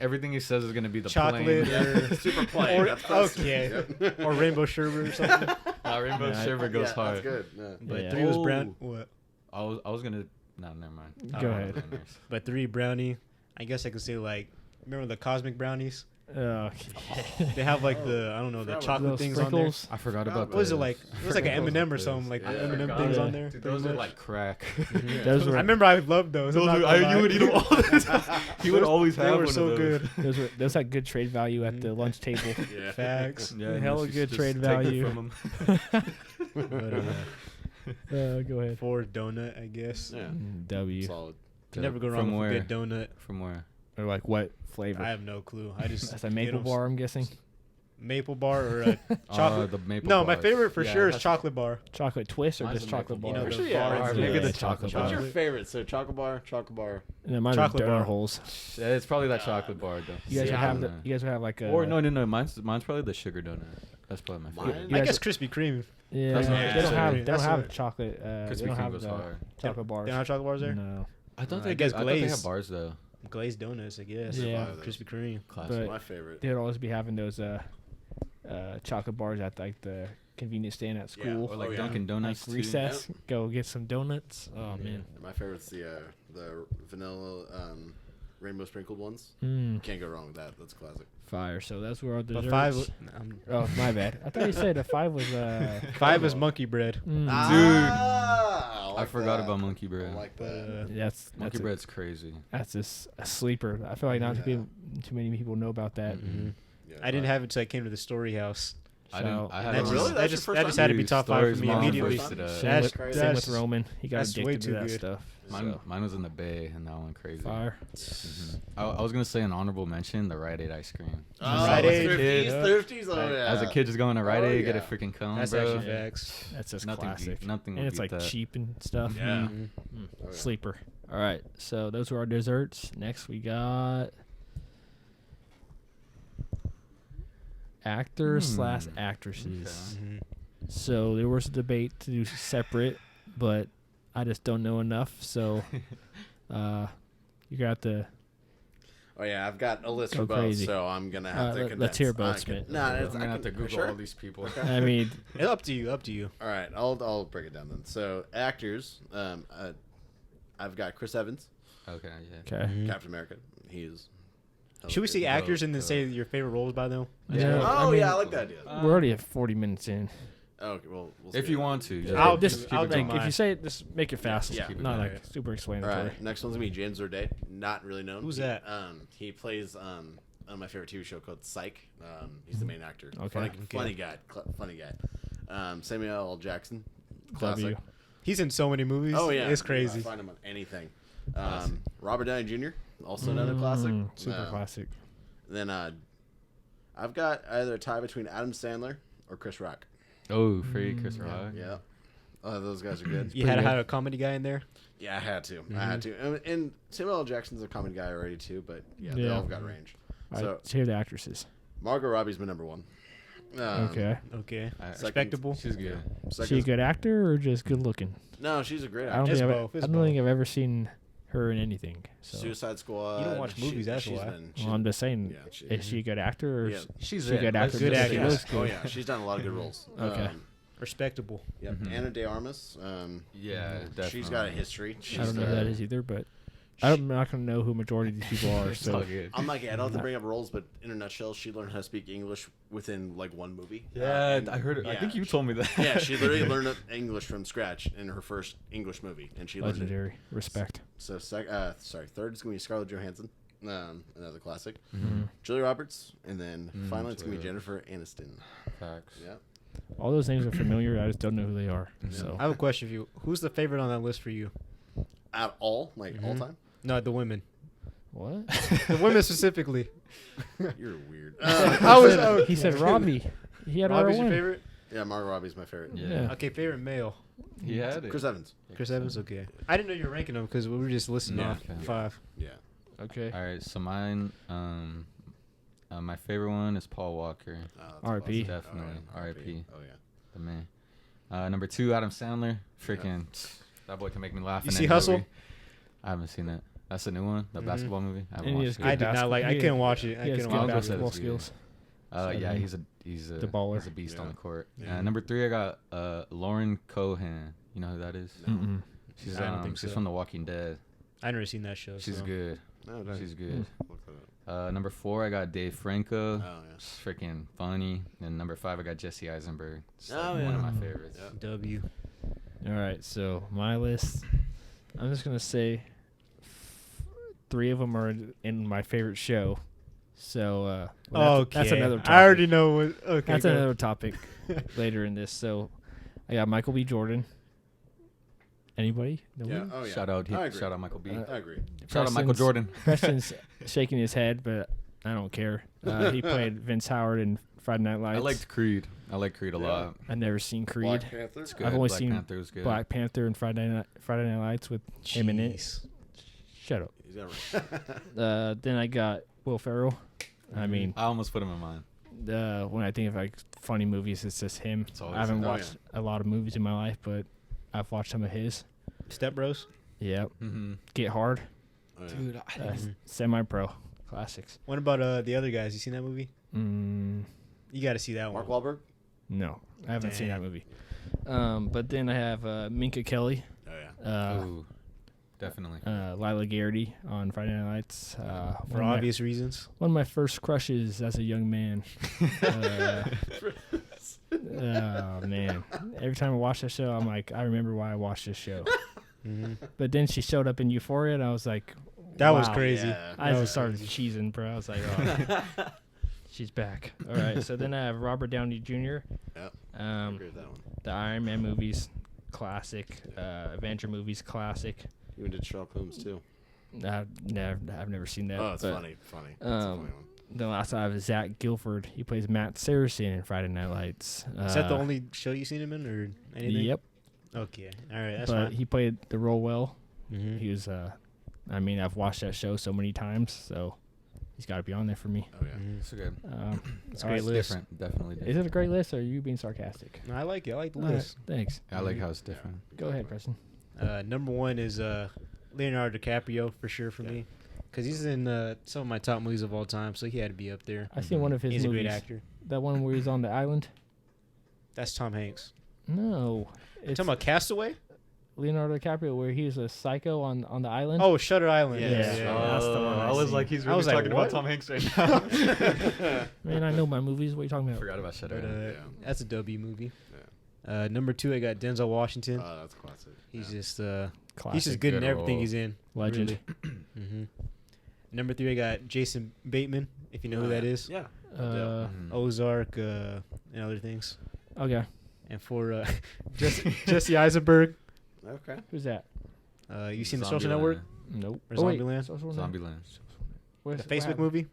Everything he says is gonna be the Chocolate plain. or Super plain. or That's classic. okay, or rainbow sherbet or something. Rainbow Yeah, sherbet goes yeah, hard. That's good. Yeah. But Yeah. 3 was Oh. brown. What? I was gonna. No, never mind. Go ahead. But 3 brownie. I guess I could say like, remember the cosmic brownies? They have like the I don't know the Forgot about chocolate Those things on sprinkles. I forgot about. there. What is it those. like? It was like an M&M or something, like Yeah, M&M I things forgot. on there. Dude, pretty those are much. like crack. Those were I remember I loved those. I'm not gonna lie. you would eat them all the time. He would always have They were one so of those. good. those had good trade value at the lunch table. Yeah. Facts. Yeah, Hella and good just trade take it value. from 'em. But, Go ahead. 4 donut, I guess. Yeah. W. Solid. You never go wrong From with where? a good donut. From where? Or like what flavor? I have no clue. I just That's a get maple 'em bar, I'm guessing. Maple bar or a chocolate. The maple. No, my bars. favorite for Yeah, sure is that's- chocolate bar. Chocolate twist or Mine's just a chocolate maple bar? You know, Actually, the yeah, bars. maybe the Yeah, chocolate What's your bar. favorite? So chocolate bar. And then mine Chocolate are donut bar. holes. Yeah, it's probably that chocolate bar though. You guys See, would have I'm- you guys would have like a Or no, mine's probably the sugar donut. That's probably my favorite. Mine? You I guess- guess Krispy Kreme. Yeah, That's they not don't chocolate. have That's what- chocolate. They Krispy don't Kreme have goes the hard. chocolate bars. They don't have chocolate bars there? No, I thought I they guess I thought they glazed. have bars though. Glazed donuts, I guess. Yeah. Krispy Kreme. Classic. But- My favorite. they'd always be having those chocolate bars at like the convenience stand at Yeah. school. Or like Oh, yeah. Dunkin' Like Donuts. too. recess, go get some donuts. Oh Yeah. man, My favorite's the vanilla rainbow sprinkled ones. mm, Can't go wrong with that. That's classic. fire. So that's where our desserts. But 5, Oh my bad. I thought you said a 5 was 5 is monkey bread. mm, I forgot about monkey I bread. like that. that's Monkey bread's crazy. That's just a sleeper. I feel like not too many people know about that. Mhm. Yeah, I didn't have it until I came to the story house. I didn't. So- I And had that it just, on- Really? that That's your just, first that just time? had to be Dude, top 5 Story's for me mom immediately. posted it. Same That's with, crazy. same with Roman. He got that's way addicted to too that good. stuff. Mine So, was in the Bay, and that went crazy. fire. Mhm. I was gonna say an honorable mention: the Rite Aid ice cream. Oh, Rite Aid. Thrifties, Yeah. Thrifties, oh Like, yeah. As a kid, just going to Rite Oh, Aid, get a yeah. freaking cone, That's bro. actually facts. That's just Nothing classic. beat- nothing and will it's beat like that. cheap and stuff. Yeah. Mhm. Mm, Oh, yeah. Sleeper. All right. So those were our desserts. Next we got actors / actresses. Mhm. So there was a debate to do separate, but I just don't know enough. So you got the Oh yeah, I've got a list Go for both, crazy. so I'm gonna have to. let's hear both, I can- Smith. Nah, I'm it's, gonna have to Google sure? all these people. I mean, It's up to you. Up to you. All right, I'll break it down then. So actors, I've got Chris Evans, Okay, yeah. okay. Captain America. He's. Should we see actors and then go. say your favorite roles by them? Yeah. Oh I mean, yeah, I like that idea. We're already at 40 minutes in. Okay, well, we'll If see. you want to, just, I'll just do- keep I'll it do going. Like, if mine. you say it, just make it fast. Yeah. Not like Okay. super All explanatory. right, next one's gonna be James Roday. Not really known. Who's that? He plays on my favorite TV show called Psych. He's the main actor. Okay. Funny guy. Funny guy. Samuel L. Jackson. Classic. W. He's in so many movies. Oh yeah, It's I crazy. find him on anything. Robert Downey Jr. Also another classic. Super classic. Then I've got either a tie between Adam Sandler or Chris Rock. Oh, free Chris Rock. Yeah, those guys are good. You had to have a comedy guy in there. Yeah, I had to. I had to. And Samuel L. Jackson's a comedy guy already too, but yeah, they Yeah. all have got range. All So right, let's hear the actresses. Margot Robbie's my number one. Okay. Okay. Second- Respectable. She's good. Is she a good actor or just good looking? No, she's a great I don't actress. think It's I've, both, I it's don't think I've ever seen her in anything. So Suicide Squad. You don't watch movies, that's she's why. been- well, I'm just saying, yeah, she- is she a good actor or Yeah. is She's she a good actor? Good because actor. she looks Oh good? yeah, she's done a lot of good roles. Okay. Respectable. Yep. Ana de Armas. Yeah, definitely. She's got a history. I don't know who that is either, but I'm not going to know who majority of these people are. It's all So good. I'm like, I don't have to bring up roles, but in a nutshell, she learned how to speak English within like one movie. Yeah, I heard it. I yeah. think you told me that. Yeah, she literally learned English from scratch in her first English movie, and she learned it. legendary. Respect. So, third is going to be Scarlett Johansson, another classic. Mm-hmm. Julia Roberts, and then finally it's going to be Julia. Jennifer Aniston. Facts. Yeah. All those names are familiar. I just don't know who they are. So I have a question for you. Who's the favorite on that list for you? At all, like all time. No, the women. what? The women specifically. You're weird. He said Robbie. He had Robbie's your one. favorite? Yeah, Margot Robbie's my favorite. Yeah. Okay, favorite male. He had it. Chris Evans. Chris Evans, okay. I didn't know you were ranking them because we were just listing Yeah, off okay. 5. Yeah. Okay. All right, so mine, my favorite one is Paul Walker. R.I.P. Definitely. R.I.P. Oh yeah. The man. Number 2, Adam Sandler. Freaking, that boy can make me laugh. You in see any Hustle? movie. I haven't seen it. That's a new one, the basketball movie. I haven't And he watched has it. I did not like. I couldn't watch it. I He has couldn't good I'll watch go it. say basketball that's good. skills. Yeah, So, he's the baller. He's a beast on Yeah. the court. Yeah. Number 3, I got Lauren Cohan. You know who that is? Mm-mm. She's I don't think she's so. from The Walking Dead. I never seen that show. She's so. good. No, no. She's good. Look that up. Number 4, I got Dave Franco. Oh yeah. It's freaking funny. And number 5, I got Jesse Eisenberg. It's Oh, one yeah. of my favorites. Yeah. W. All right. So my list. I'm just gonna say 3 of them are in my favorite show. So that's another topic. I already know what. Okay. That's go. another topic later in this. So I got Michael B. Jordan. Anybody? Nobody? Yeah. Oh yeah. Shout out, I agree. Shout out Michael B. I agree. Shout out Michael Preston's- Jordan. Preston's shaking his head, but I don't care. He played Vince Howard in Friday Night Lights. I liked Creed. I like Creed a Yeah. lot. I've never seen Creed. Black Panther. It's good. I've only Black seen Panther was good. Black Panther and Friday Night Lights with him in it. Jeez. Shut up. He's got Then I got Will Ferrell. I mean, I almost put him in mine. when I think of like funny movies, it's just him. It's always I haven't him. Oh, watched a lot of movies in my life, but I've watched some of his. Step Bros. Yep. Mm-hmm. Get Hard. Oh, yeah. Dude, Semi-pro. Classics. What about the other guys? You seen that movie? You got to see that Mark one. Wahlberg. No, I haven't seen that Dang. movie. But then I have Minka Kelly. Oh yeah. Ooh, definitely. Lila Garrity on Friday Night Lights. For obvious reasons. One of my first crushes as a young man. Oh, man. Every time I watch that show, I'm like, I remember why I watched this show. But then she showed up in Euphoria, and I was like, That was wow. crazy. Yeah. I That just was started crazy. cheesing, bro. I was like, oh, she's back. All right. So then I have Robert Downey Jr. Yep. I agree with that one. The Iron Man movies, classic. Avenger movies, classic. You did Sherlock Holmes too. I've never seen that. Oh, it's but, funny. Funny. That's a funny one. The last I have is Zach Gilford. He plays Matt Saracen in Friday Night Lights. Is that the only show you seen him in, or anything? Yep. Okay. All right. That's But fine. he played the role well. Mhm. He was. I mean, I've watched that show so many times, so he's got to be on there for me. Oh yeah. Mhm. It's good. It's all a great right, list. Different. Definitely Is different. it a great list, or are you being sarcastic? No, I like it. I like the All right, list. thanks. I like how it's different. Go ahead, Preston. Number 1 is Leonardo DiCaprio for sure for me, because he's in some of my top movies of all time, so he had to be up there. I seen one of his He's movies. a great actor. That one where he's on the island. That's Tom Hanks. No, it's Talking about Castaway? Leonardo DiCaprio, where he's a psycho on the island. Oh, Shutter Island. Yeah. That's the one I I was seen. like, he's I really was like, talking what? about Tom Hanks right now. Man, I know my movies. What are you talking I about? forgot about Shutter But, Island. Yeah. that's a W movie. Number 2, I got Denzel Washington. Oh, that's classic. He's Yeah. just Classic. he's just good in Good everything role. he's in. Legend. Really. Number 3, I got Jason Bateman, if you know who Oh, that yeah. is. Yeah. Mhm. Ozark and other things. Okay. And for Jesse Eisenberg, Okay. Who's that? you seen The Social Network? Nope. Or wait, Zombieland? Social Network? Zombieland. Where's The Facebook movie?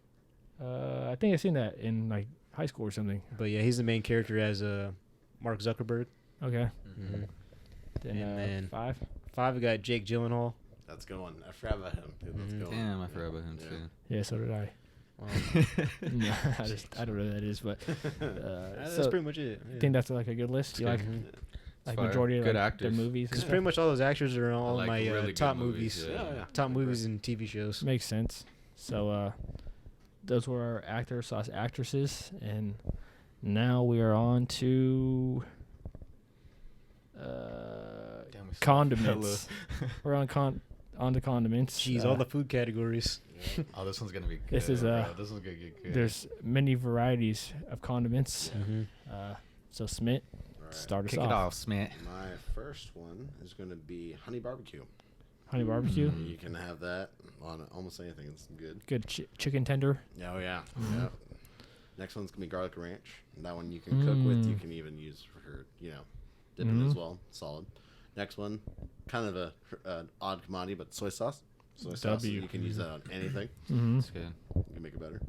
I think I seen that in like high school or something. But yeah, he's the main character as Mark Zuckerberg. Okay. Mm-hmm. Then, And then- 5. 5, we got Jake Gyllenhaal. That's a good one. I forgot about him. Dude, that's a good one. Damn, I forgot about him Yeah. too. Yeah, so did I. No, I don't know who that is, but That's so pretty much it. I think that's like a good list. You good. like Mhm. like fire. majority of Good like, actors. their movies? Because and pretty stuff? much all those actors are on all like my really good top movies, movies. Yeah, yeah. Top movies and TV shows. Makes sense. So those were our actors / actresses, and now we are on to Damn, we Condiments. We're on to condiments. Jeez, all the food categories. Oh, this one's gonna be good. This is bro. This one's gonna get good. There's many varieties of condiments. So Smith, All right. start us Kick it off. off, Smith. My first one is going to be honey barbecue. Honey barbecue. You can have that on almost anything. It's good. Good chicken tender. Oh yeah. Yeah. Next one's gonna be garlic ranch. That one you can cook with. You can even use for dipping as well. Solid. Next one, kind of an odd commodity, but soy sauce. Soy sauce. You can use that on anything. That's good. You can make it better.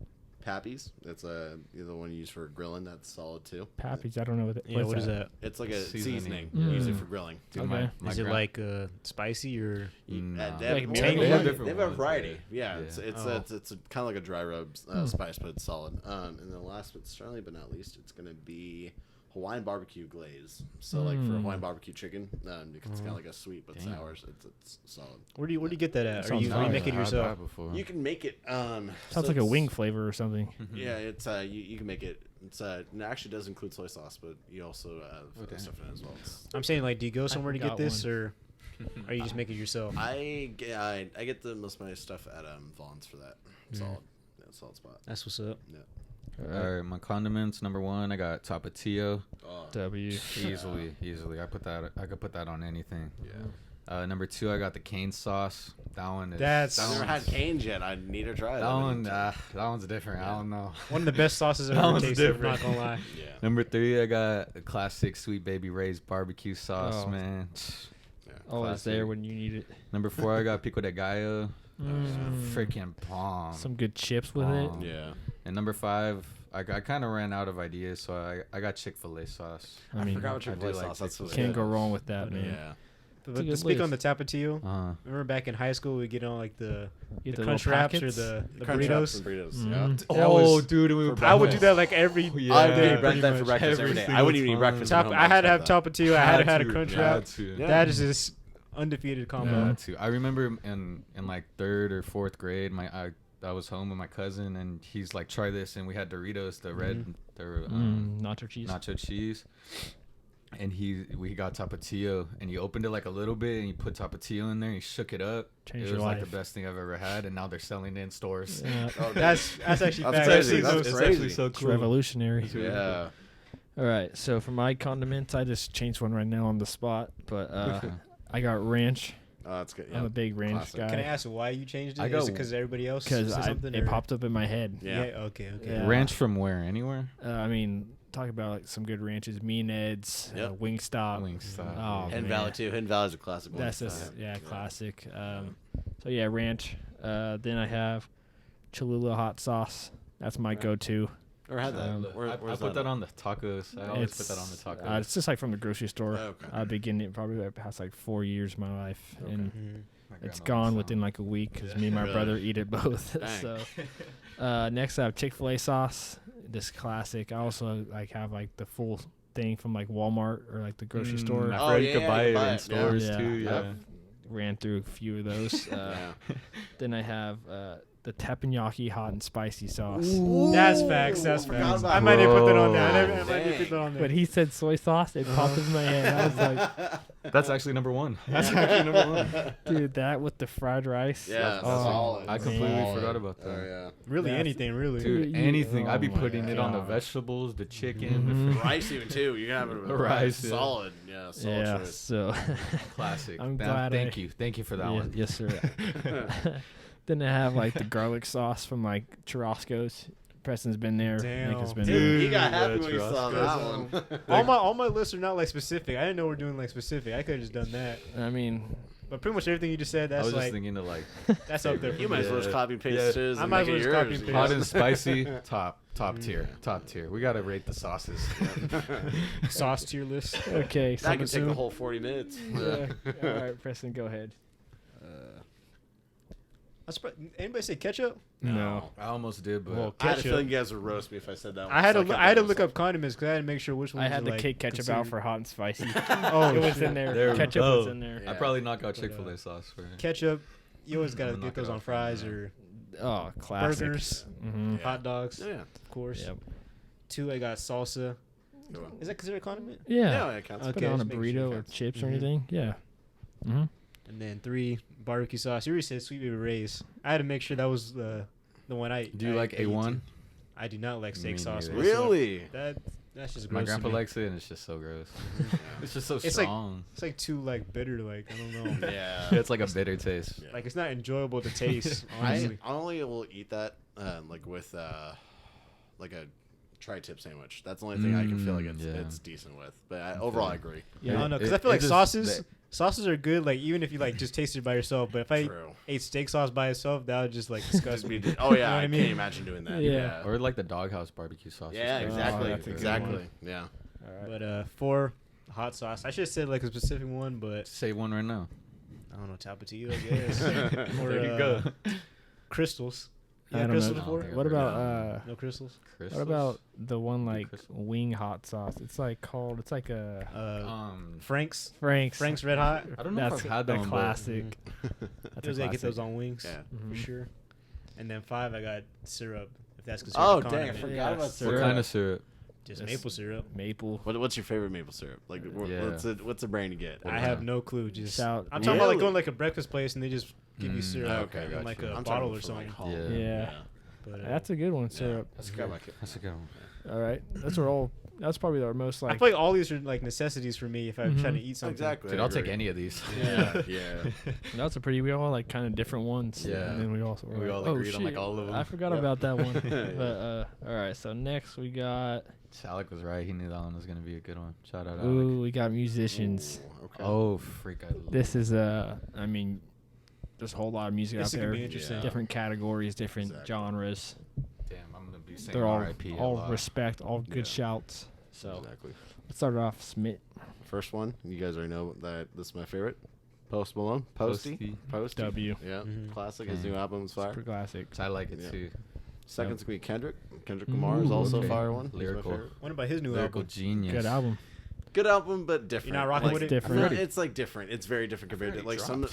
Pappy's. That's the one you use for grilling. That's solid too. Pappy's. I don't know what it. Yeah, what is that? It's like a Seasoning. seasoning. Mm. You use it for grilling. Dude, Okay. Is it like spicy or? No. They have, Like they tangy? have, different they have a ones, variety. yeah. Yeah, Yeah. it's kind of like a dry rub spice, but it's solid. And then last but certainly but not least, it's gonna be Hawaiian barbecue glaze. So like for Hawaiian barbecue chicken, it's kind of like a sweet but Damn. sour. It's solid. Where do you get that at? Are Sounds you nice. making it yourself? You can make it. Sounds so like a it's- wing flavor or something. Yeah, it's you can make it. It's it actually does include soy sauce, but you also have other stuff in it as well. I'm saying, like, do you go somewhere to get got this, one. or are you just making it yourself? I get the most of my stuff at Vaughn's for that. Solid, solid spot. That's what's up. Yeah. All right, my condiments. Number one, I got Tapatio. Oh, W. Easily. I could put that on anything. yeah. Number two, I got the cane sauce. That one is. That's- I've never had canes yet. I need to try it. That one's different. I don't know. One of the best sauces I've That ever one's tasted. I'm different. not gonna lie. Yeah. Number three, I got a classic Sweet Baby Ray's barbecue sauce, Oh. man. Always there Classic. when you need it. Number four, I got Pico de Gallo. Mm. Freaking bomb. Some good chips with it. Bomb. Yeah. And number five, I kind of ran out of ideas, so I got Chick-fil-A sauce. I mean, forgot what I Chick-fil-A do like sauce. That's Chick-fil-A. can't go wrong with that, man. Yeah. It's a But to good speak on the list. Tapatio, remember back in high school we get on like the Get the crunch little wraps or packets? the Crunch wraps burritos. and burritos. Mm. Yeah. That was- dude, we for I would do that like every Yeah. I day. did pretty that for much. breakfast every day. Every I wouldn't even eat single breakfast. time. at Top, home. I had to have That's Tapatio. I had to have a crunch yeah, wrap. too. Yeah. That is just undefeated combo. Yeah, too. I remember in like third or fourth grade, I was home with my cousin, and he's like, "Try this," and we had Doritos, the red, the Nacho cheese. nacho cheese, and we got Tapatio, and he opened it like a little bit, and he put Tapatio in there, and he shook it up. Changed It your was like life. the best thing I've ever had, and now they're selling it in stores. Yeah, Oh, That's actually That's facts. crazy. That's That's it's crazy. actually so it's cool. revolutionary. It's really Yeah. All right, so for my condiments, I just changed one right now on the spot, but I got ranch. Oh, that's good. I'm Yeah. a big ranch Classic. guy. Can I ask why you changed it? I Is go- it because everybody else Because said something? it or- popped up in my head. Yeah. Yeah. Okay. Yeah. Ranch from where? Anywhere? I mean, talk about like some good ranches. Mean Ed's, Yep. Wingstop. Wingstop. Oh, Hidden man. Valley too. Hidden Valley's a classic one. That's just classic. So yeah, ranch. Then I have Cholula hot sauce. That's my Right. go-to. Or had that. Um, Where- I where's put that at? on the tacos. I always put that on the tacos. It's just like from the grocery store. Okay. I've been getting it probably the past like 4 years of my life, Okay. and Mhm. My it's grandma gone was within like a week because me and my Really? brother eat it both. Dang. So next I have Chick-Fil-A sauce. This classic. I also like have like the full thing from like Walmart or like the grocery store. I Oh, forgot you yeah, could buy you it buy in it. stores Yeah. too. Yeah. I've ran through a few of those. Yeah. Then I have the teppanyaki hot and spicy sauce. That's facts. That's Forgot facts. about I might have put that on Bro. there. I might have put that on But there. he said soy sauce. It popped in my head. I was like, That's actually number one. That's actually number one. dude, that with the fried rice. Yeah, that's Oh, solid. I completely man. forgot about that. Oh yeah. Really, That's- anything, really. Dude, You- anything. I'd be oh my putting it on the God. vegetables, the chicken, Mhm. the Rice even too. You can have it with The rice. rice, yeah. Solid. Yeah. Solid Yeah. choice. So classic. I'm That- glad Thank you. Thank you for that one. Yes, sir. Then I have like the garlic sauce from like Churrasco's. Preston's been there. Nick has Damn. been Dude, he Dude, got happy that's when he saw Roscoe's. that one. All my lists are not like specific. I didn't know we're doing like specific. I could have just done that. there. I mean, But pretty much everything you just said, I that's was just like thinking of like that's up there. For You might me. as well just Yeah. copy and paste Yeah. his I and might make as well it just yours. copy and you paste. know? hot and spicy, top tier, top tier. We gotta rate the sauces. Sauce tier list. okay. That can take soon. a whole 40 minutes. Yeah. All right, Preston, go ahead. Anybody say ketchup? No. I almost did, but Well, I had a ketchup. feeling you guys would roast me if I said that one. I had so to kept I had it to look myself. up condiments because I had to make sure which ones. I had are, to like, kick ketchup out considered- for hot and spicy. Oh, it was shit. in there. There we Ketchup go. was in there. Yeah. I'd probably knock out But, Chick-fil-A sauce for it. ketchup. You always gotta I'm gonna get knock those it on off fries right now. or Oh, classic. burgers, Mm-hmm. Yeah. hot dogs, Oh, yeah. of course. Yep. 2, I got salsa. Go on. Is that considered a condiment? Yeah. Yeah, it counts. Put Okay, it on a just making sure burrito it or counts. chips or Mhm. anything. Yeah. Mm-hmm. And then 3, barbecue sauce. You already said sweet baby Ray's. I had to make sure that was the one I. Do you I like ate too. A1? I do not like steak Me sauce. neither. with syrup. Really? That's just gross. My to grandpa me. likes it, and it's just so gross. It's just so It's like- strong. It's like too like bitter. Like I don't know. Yeah. It's like a bitter taste. Yeah. Like it's not enjoyable to taste. Honestly. I only will eat that like with like a tri-tip sandwich. That's the only thing I can feel like yeah. it's decent with. But overall, I agree. Yeah. I don't know because It- I feel it like just- sauces are good. Like even if you like just taste it by yourself. But if I True. ate steak sauce by itself, that would just like disgust me. Oh yeah, You know what I I mean? can't imagine doing that. Yeah. Or like the Doghouse barbecue sauce. Yeah, is exactly, that's a good exactly. one. Yeah. All right. But 4, hot sauce. I should have said like a specific one, but Say one right now. I don't know. Tapatio, I guess. Or, There you go. Crystals. You I had don't crystals know. before? No. What about No crystals. Crystals? what about the one like Crystals? wing hot sauce? It's like called. It's like a Frank's. Frank's. Frank's Red Hot. I don't know if That's I've had a that one, but- classic. That's Those a I get those classic. on wings. Yeah. For Mhm. sure. And then 5, I got syrup. If that's considered Oh a dang, I condiment. forgot Yeah, about What syrup. syrup. kind of syrup? Just It's- maple syrup. Maple. What's your favorite maple syrup? Like, Yeah. what's a brand you get? I have no clue. Just Shout- I'm talking about like Really? going to like a breakfast place and they just give you Mm. syrup Okay, in gotcha. like a I'm bottle talking or from, something. like, home. Yeah. Yeah. But, That's a good one. Syrup. That's a good one. That's a good one. All right. That's what all. That's probably our most I like. feel like all these are like necessities for me if I'm Mhm. trying to eat something. Exactly. Dude, I I'll take agree. any of these. Yeah, yeah. That's a pretty. We all like kind of different ones. Yeah. And then we also. We all oh, agreed on, like, shit, all of them. I forgot Yep. about that one. Yeah. But all right. So next we got. Alec was right. He knew that one was gonna be a good one. Shout out, Alec. Ooh, we got musicians. Ooh, okay. Oh, freak! I love This is I mean, there's a whole lot of music This out could there. be interesting. Yeah. Different categories, different Exactly. genres. Damn, I'm gonna be saying They're all R.I.P. a all lot. respect, all good Yeah. shouts. So Exactly. let's start it off. Smith. First one, you guys already know that this is my favorite. Post Malone, Posty. W. Yeah, Mhm. classic. His Dang. new album is fire. Super classic. I like it Yeah. too. Second's gonna be Kendrick. Kendrick Ooh, Lamar is also okay. a fire one. He's my Lyrical. favorite. What about his new Lyrical album? genius. Good album. Good album, but different. You're not rocking Like, with it? different. No, it's like different. It's very different compared to like some.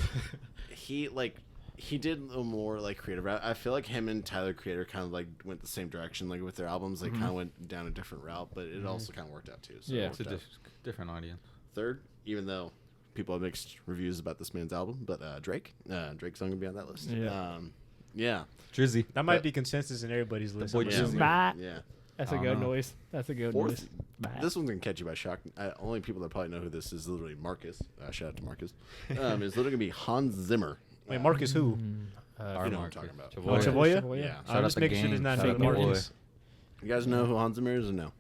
He did a more like creative. I feel like him and Tyler Creator kind of like went the same direction. Like with their albums, they kind of went down a different route, but it also kind of worked out too. So Yeah. it It's a worked out. different audience. Third, even though people have mixed reviews about this man's album, but Drake, Drake's not gonna be on that list. Yeah. Yeah, Drizzy. That might But- be consensus in everybody's list. boy I'm yeah, Drizzy. assuming. Bye. yeah. That's a I don't good know. noise. That's a good Fourth, noise. Bye. this one's gonna catch you by shock. Only people that probably know who this is literally Marcus. Shout out to Marcus. Is literally gonna be Hans Zimmer. Wait, Marcus who? Our you know what I'm Marcus. talking about. Oh, Chavoya? Chavoya. Yeah. I'm just the making sure gang. there's not Shout fake out the boy. Marcus. You guys know who Hans Zimmer is or no?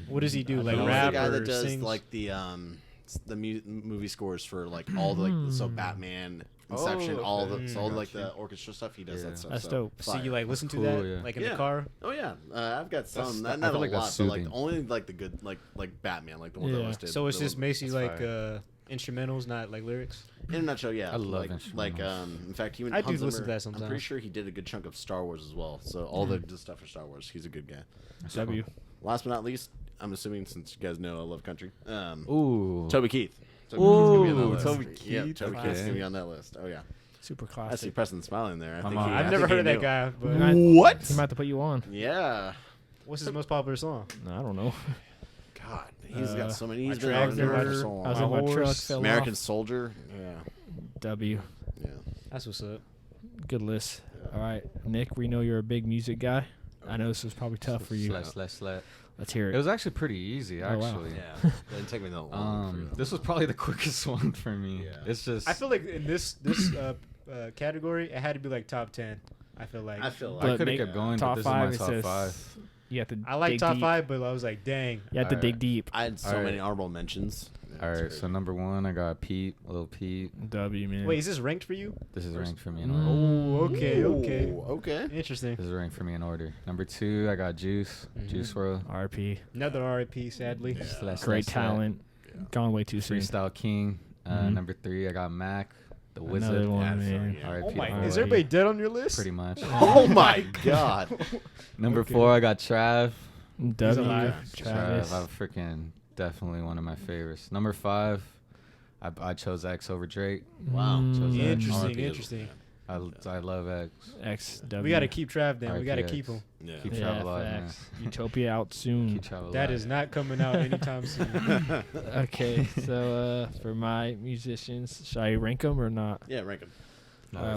What does he do? I Like don't He's rap the guy or that does sings? like the movie scores for like all the like so Batman, Inception, Oh, all okay. the so all Got like you. the orchestra stuff. He does Yeah. that stuff. That's so dope. So fire. you like listen to cool, that yeah. like in Yeah. the car? Oh yeah, I've got some. That's- Not I feel a like lot, that's but like soothing. only like the good like Batman, like the one that Yeah. was did. So it's the just one- basically That's like instrumentals, not like lyrics. in a nutshell, yeah. I love like instrumentals. in fact, he went. I do Hans listen Zimmer, to that I'm sometimes. pretty sure he did a good chunk of Star Wars as well. So all the stuff for Star Wars, he's a good guy. W. Last but not least, I'm assuming since you guys know I love country, Ooh. Toby Keith. Toby Keith's Ooh, gonna be on that list. Toby Yeah, Keith, Toby okay. Keith's gonna be on that list. Oh yeah, Super I see classic. Preston smiling there. I Come think on. he, I've I never think heard he of that knew. guy. But What? He might have to put you on. Yeah. what's his most popular song? I don't know. God, he's got so many. He's I been dragged on there her, for so I was long. in my truck. horse, Fell American off. Soldier. Yeah. W. Yeah. That's what's up. Good list. All right, Nick. We know you're a big music guy. I know this was probably tough for you. Slash. Let's hear It it. was actually pretty easy, Oh, wow. actually. Yeah. Didn't take me that long. to figure that This was probably the quickest one for me. Yeah. It's just I feel like in this category, it had to be like top 10. I feel like I feel I like But could have make kept going, but top this five. is It my top says five. you have to. I like dig top deep. 5, but I was like, dang. You have to dig Alright. deep. I had so Alright. many honorable mentions. Yeah, All it's right, crazy. so number one, I got Pete, Lil Pete. W man. Wait, is this ranked for you? This is ranked for me in Mm. order. Oh, okay, okay. Ooh, okay. Interesting. This is ranked for me in order. Number two, I got Juice, Mhm. Juice WRLD. RP. Another RIP, sadly. Yeah. Slash, Great slash, talent. Yeah. Gone way too soon. Freestyle King. Mhm. Number three, I got Mac, the Wizard. Another one, Yeah, man. yeah. R.I.P. Oh my! Alright. Is everybody dead on your list? Pretty much. Oh my God. Number Okay. four, I got Trav. W. alive. Travis. Trav, I'm freaking definitely one of my favorites. Number five, I chose X over Drake. Wow. Mm, Interesting, R.I.P. interesting. I love X. X. W. We got to keep Trav then. We got to RPX. keep him. Yeah. Keep Yeah, Travelodge, man. facts. Utopia out soon. Keep Travelodge. That is not coming out anytime soon. Okay, so for my musicians, should I rank them or not? Yeah, rank them.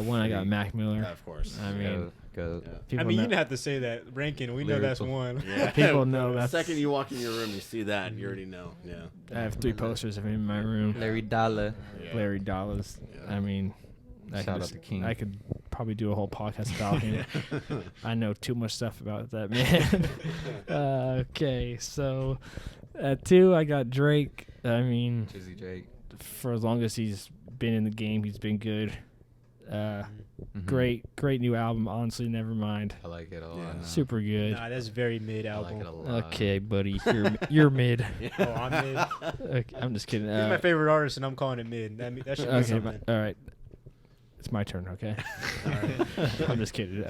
One, I got Mac Miller. Yeah, of course. I mean, Go. Yeah. people I mean, know, you didn't have to say that. Ranking, we know that's Lyrical. one. Yeah. people know The that's. second you walk in your room, you see that, and you already know. Yeah. I have 3 posters of him in my room. Larry Dollar. Yeah. Larry Dollars. Yeah. I mean, Shout out to King. I could probably do a whole podcast about him. I know too much stuff about that man. Okay, so at 2, I got Drake. I mean, Jizzy Drake. for as long as he's been in the game, he's been good. Mhm. Great new album. Honestly, never mind. I like it a lot. Yeah. now. Super good. Nah, that's very mid I like album. it a lot. Okay, buddy, you're mid. Oh, I'm mid. Okay, I'm just kidding. He's my favorite artist, and I'm calling it mid. That should be Okay, something. all right. It's my turn. Okay. All right. I'm just kidding.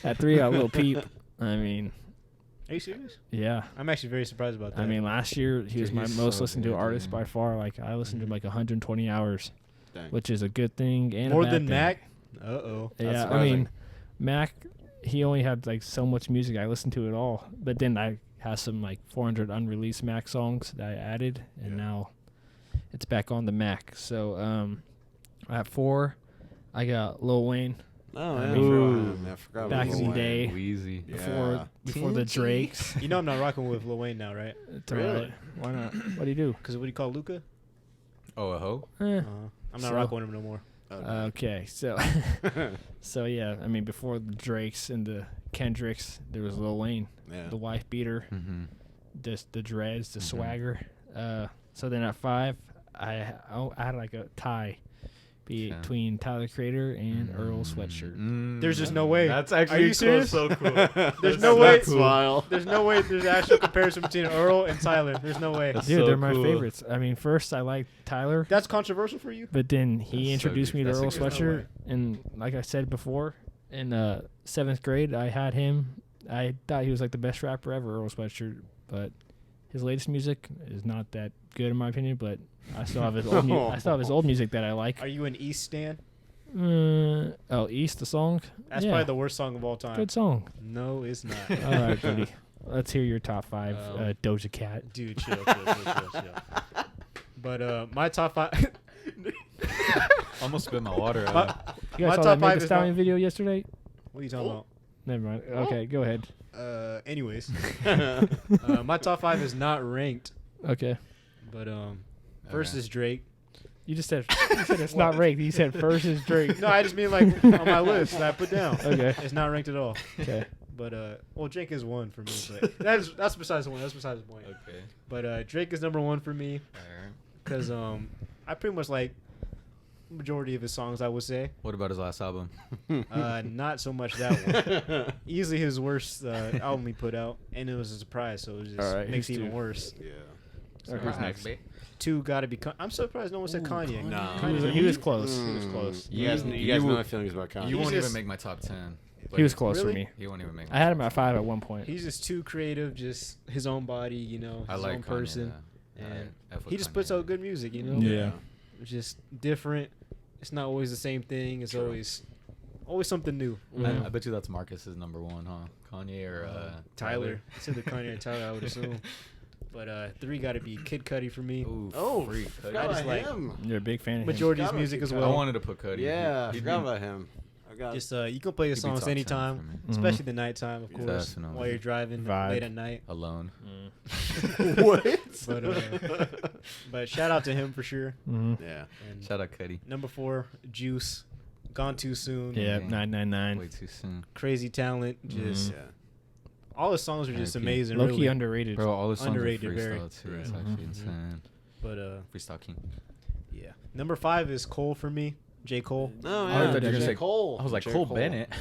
At 3, I got Lil Peep. I mean, Are you serious? yeah. I'm actually very surprised about that. I mean, last year he was Dude, my he's most so listened to good, artist dude. by far. Like I listened to him like 120 hours, Dang. which is a good thing and a more bad than thing. Mac. Uh-oh. Yeah, I surprising. mean, Mac, he only had like so much music. I listened to it all, but then I have some like 400 unreleased Mac songs that I added, and Yeah. now it's back on the Mac. So at 4, I got Lil Wayne. Oh, I yeah. mean, I forgot back about in the Lil day. Wayne. Wheezy. Yeah. Before the Tingy. Drakes. You know I'm not rocking with Lil Wayne now, right? It's Really? alright. Why not? What do you do? Because what do you call Luca? Oh, a hoe? I'm not So- rocking with him no more. Okay, so so yeah, I mean before the Drakes and the Kendricks, there was Lil Wayne, Yeah. the wife beater, Mm-hmm. just the dreads, the Mhm. swagger. So then at 5, I had like a tie between Tyler Creator and Earl Sweatshirt. There's just no way. That's Are actually you serious? so cool. There's no way. Smile. There's no way there's actual comparison between Earl and Tyler. There's no way. That's Dude, so they're my cool. favorites. I mean, first I liked Tyler, That's controversial for you? but then he That's so introduced good. me to That's a Earl good- no Sweatshirt, way. and like I said before, in 7th grade I had him. I thought he was like the best rapper ever, Earl Sweatshirt, but his latest music is not that good in my opinion. But I still have his old I still have his old music that I like. Are you an East stan? East, the song. That's Yeah. probably the worst song of all time. Good song. No, it's not. All right, buddy. Let's hear your top 5. Doja Cat. Dude, chill. But my top 5. Almost spit my water My- out. You My guys saw top that Megan 5 Thee is Stallion not- video yesterday? What are you talking about? Never mind. Okay, go ahead. Anyways, my top 5 is not ranked, Okay. but first Okay. is Drake. You just said it's not ranked. You said first is Drake. No, I just mean like on my list that I put down. Okay. It's not ranked at all. Okay. But well, Drake is 1 for me. But that's besides the point. That's besides the point. Okay. But Drake is number 1 for me Alright. because I pretty much like majority of his songs. I would say What about his last album? not so much that one. Easily his worst album he put out, and it was a surprise, so it just Alright, makes who's it even two? worse. Yeah. All right, who's next? 2 gotta be. I'm surprised no one said Ooh, Kanye. Kanye. Nah. He was close. He was close. You guys You- know my feelings about Kanye. You won't just- even make my top 10. He was close for Really? me. He won't even make. I had him at 5 at one point. He's just too creative, just his own body, you know, I his like own Kanye, person. though. And I F with he just Kanye. puts out good music, you know. Yeah. It's just different. It's not always the same thing. It's True. always something new. you Mhm. know? I bet you that's Marcus's number 1, huh? Kanye or Tyler. It's either Kanye or Tyler, I would assume. But 3 got to be Kid Cudi for me. Ooh, Oh, freak. forgot I just about like- him. You're a big fan of him. Majority of his Forgot music about as Kid I well. wanted to put Cudi. Yeah, I He'd forgot be- about him. I got Just you can play his he'd be songs top 10 anytime, for me. Mhm. especially the nighttime, of Yeah. course, Definitely. while you're driving Vibe. late at night. Alone. what? But shout out to him for sure. Mhm. Yeah. And Shout out Cudi. number 4, Juice, Gone Too Soon. Yeah, Okay. 999. Way too soon. Crazy talent. Mhm. Just Yeah. all his songs are just RIP. amazing. Low key really. underrated. Bro, all the songs Underrated, are very. freestyle too. Right. It's Mhm. actually Mhm. insane. But Freestyle king. yeah. Number 5 is Cole for me. J. Cole. No, I yeah. thought you were J. gonna say- Cole. I was like J. Cole Bennett.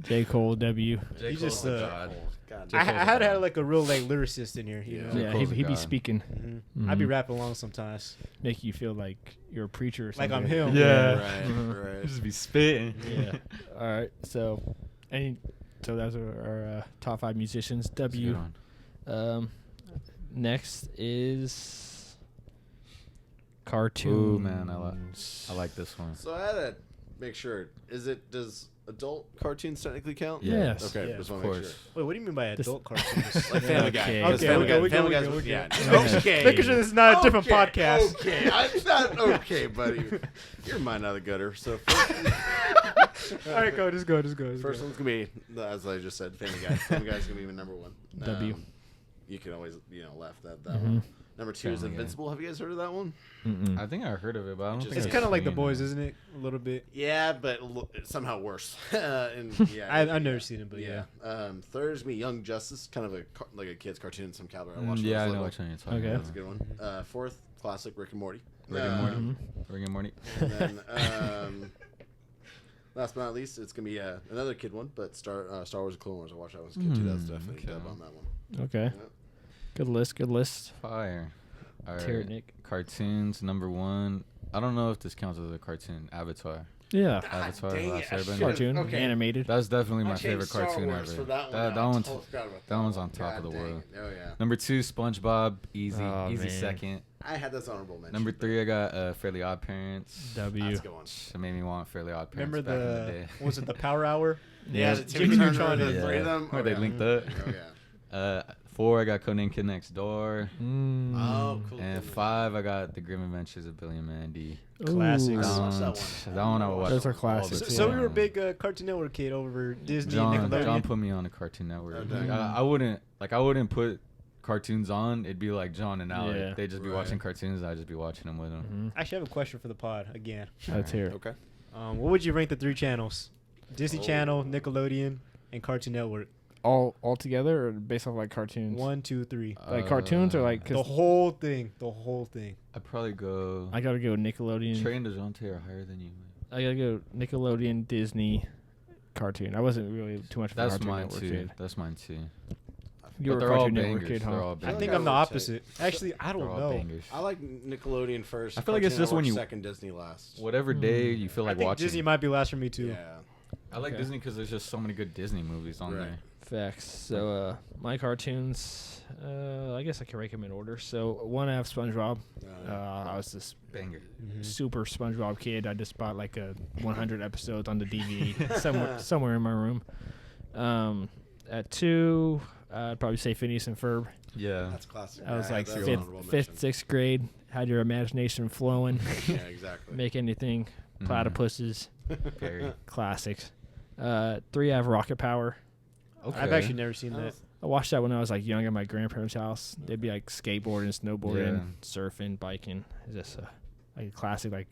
J. Cole W. J. He Cole's just, a uh, god. God. J. I Cole's a had to god. have like a real like lyricist in here. You Yeah. know? J. Yeah, Cole's a he be god. speaking. I'd be Mhm. rapping along sometimes. Make you feel like you're a preacher or Like something. I'm him. Yeah. Right. Mhm. Right. Just be spitting. Yeah. All right. So those are our top 5 musicians. That's a good W. one. Next is cartoons. Ooh, man, I like this one. So I had to make sure. Does adult cartoons technically count? Yes. Okay, Yeah, just Of want to make course. sure. Wait, what do you mean by adult cartoons? Like Family Guy. Okay. 'Cause Okay, Family Guy. we go, Family we Guy's go, we go. yeah. Okay. Making sure this is not a different podcast. Okay, I'm not okay, buddy. You're mine out of the gutter. So All right, go. Just go. first one's gonna be, as I just said, Family Guy. Family Guy's gonna be my number one. W. You can always, laugh at that one. Number 2 is Family Guy. Invincible. Have you guys heard of that one? I think I heard of it, but I don't think It's I've kind of like The seen Boys, it. isn't it? A little bit. Yeah, but somehow worse. And yeah, I've never seen it, but yeah. Third is me, Young Justice, kind of like a kid's cartoon in some caliber. I watched. Yeah, I when know was which one you're talking Okay. about. That's a good one. Fourth, classic Rick and Morty. Rick and Morty. Rick and Morty. And then, last but not least, it's gonna be another kid one, but Star Wars: Clone Wars. I watched that one as a kid too. That's definitely okay. dub on that one. Okay. Yeah. Good list. Fire. All Tear it, right. Nick. Cartoons, number 1. I don't know if this counts as a cartoon. Avatar. Yeah. Avatar, dang Last it, I Airbender. should've- Cartoon, Okay. animated. That's definitely my I changed favorite Star cartoon Wars ever. for that one. That I one's totally forgot about that one's one. on top of the God dang world. it. Oh yeah. Number 2, SpongeBob. Easy, Oh, easy man. second. I had this honorable mention. Number 3, I got Fairly Odd Parents. W. That's a good one. It made me want Fairly Odd Parents Remember back in the day. was it the Power Hour? Yeah, the Timmy Jimmy Turner, Neutron, the yeah. three of them. Where Oh, they yeah. linked up. Oh yeah. 4, I got Conan Kid Next Door. Oh, cool. And 5, I got The Grim Adventures of Billy and Mandy. Classics. Ooh. I watched That that one I watched. Those are all the classics, So, yeah. so we were a time. big Cartoon Network kid over Disney John and Nickelodeon. put me on a Cartoon Network. Oh, dang. I wouldn't put cartoons on. It'd be like John and Alec. Yeah. They'd just be Right. watching cartoons. I'd just be watching them with them. I actually have a question for the pod again. Let's hear it. Okay. What would you rank the 3 channels? Disney Oh. Channel, Nickelodeon, and Cartoon Network. All together or based off like cartoons? 1, 2, 3. Like cartoons or like? The 'Cause whole thing. The whole thing. I'd probably go. I gotta go Nickelodeon. Trey and DeJounte are higher than you. I gotta go Nickelodeon, Disney, cartoon. I wasn't really too much of a That's Cartoon mine Network too. kid. That's mine too. You were But a they're all Cartoon Network bangers. kid, They're huh? all I I bangers. think I I'm the would say- opposite. Actually, I They're don't all know. bangers. I like Nickelodeon first. I feel like it's Cartoon just when Network you- second, Disney last. Whatever day you feel I like think watching. Disney might be last for me too. Yeah. I like Okay. Disney because there's just so many good Disney movies on Right. there. Facts. So my cartoons, I guess I can rank them in order. So 1, I have SpongeBob. I was this Banger. super SpongeBob kid. I just bought like a 100 episodes on the DVD somewhere in my room. At 2, I'd probably say Phineas and Ferb. Yeah. That's classic. I was Yeah, like that's an fifth, honorable mention. 6th grade. Had your imagination flowing. Yeah, exactly. Make anything. Platypuses. Very. Classics. 3, I have Rocket Power. Okay. I've actually never seen that. I watched that when I was like young at my grandparents' house. They'd be like skateboarding, snowboarding, Yeah. surfing, biking. It's just like a classic like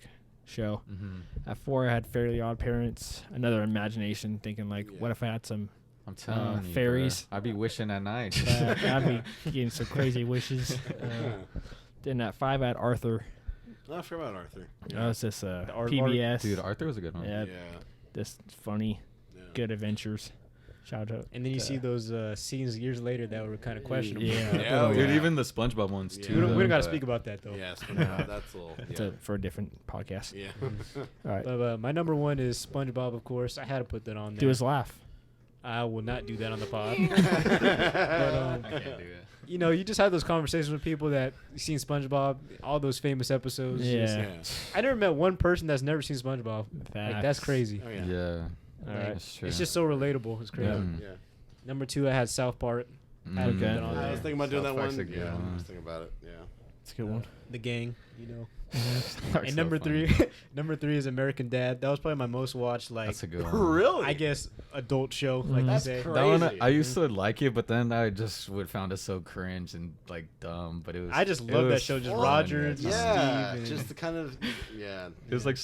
show. Mm-hmm. At 4, I had Fairly Odd Parents. Another imagination, thinking like, Yeah. what if I had some? I'm telling you, fairies. bro. I'd be wishing at night. I'd be getting some crazy wishes. Then at 5, I had Arthur. Oh, I forgot about Arthur. That was just Art- PBS. Dude, Arthur was a good one. Yeah, Yeah. just funny, Yeah. good adventures. Shout out. And then you see those scenes years later that were kind of questionable. Yeah. Yeah, oh, Dude, yeah. even the SpongeBob ones Yeah. too. We don't though, got to but- speak about that though. Yeah, SpongeBob, that's a little. It's Yeah. for a different podcast. Yeah. All right. But my number 1 is SpongeBob, of course. I had to put that on there. Do his laugh. I will not do that on the pod. I but, can't do it. you know, you just have those conversations with people that seen SpongeBob, all those famous episodes. Yeah. I never met one person that's never seen SpongeBob. Like, that's Facts. crazy. Oh, yeah. Yeah. All Like, right. That's true. It's just so relatable. It's crazy. Yeah. Mm. Yeah. Number 2, I had South Park. I had to put Okay. that on I there. was thinking about doing South that Park's one. a good Yeah, I one. was thinking about it. Yeah. It's a good one. The Gang, you know. That's And so number funny. 3, number 3 is American Dad. That was probably my most watched, like, That's a good one. Really? I guess, adult show, like That's you say. crazy. That one, Crazy. I used to like it, but then I just would found it so cringe and like dumb. But it was. I just it love that was show. Just fun Roger at and the time. Yeah. Steve. And Just the kind of. Yeah. It was like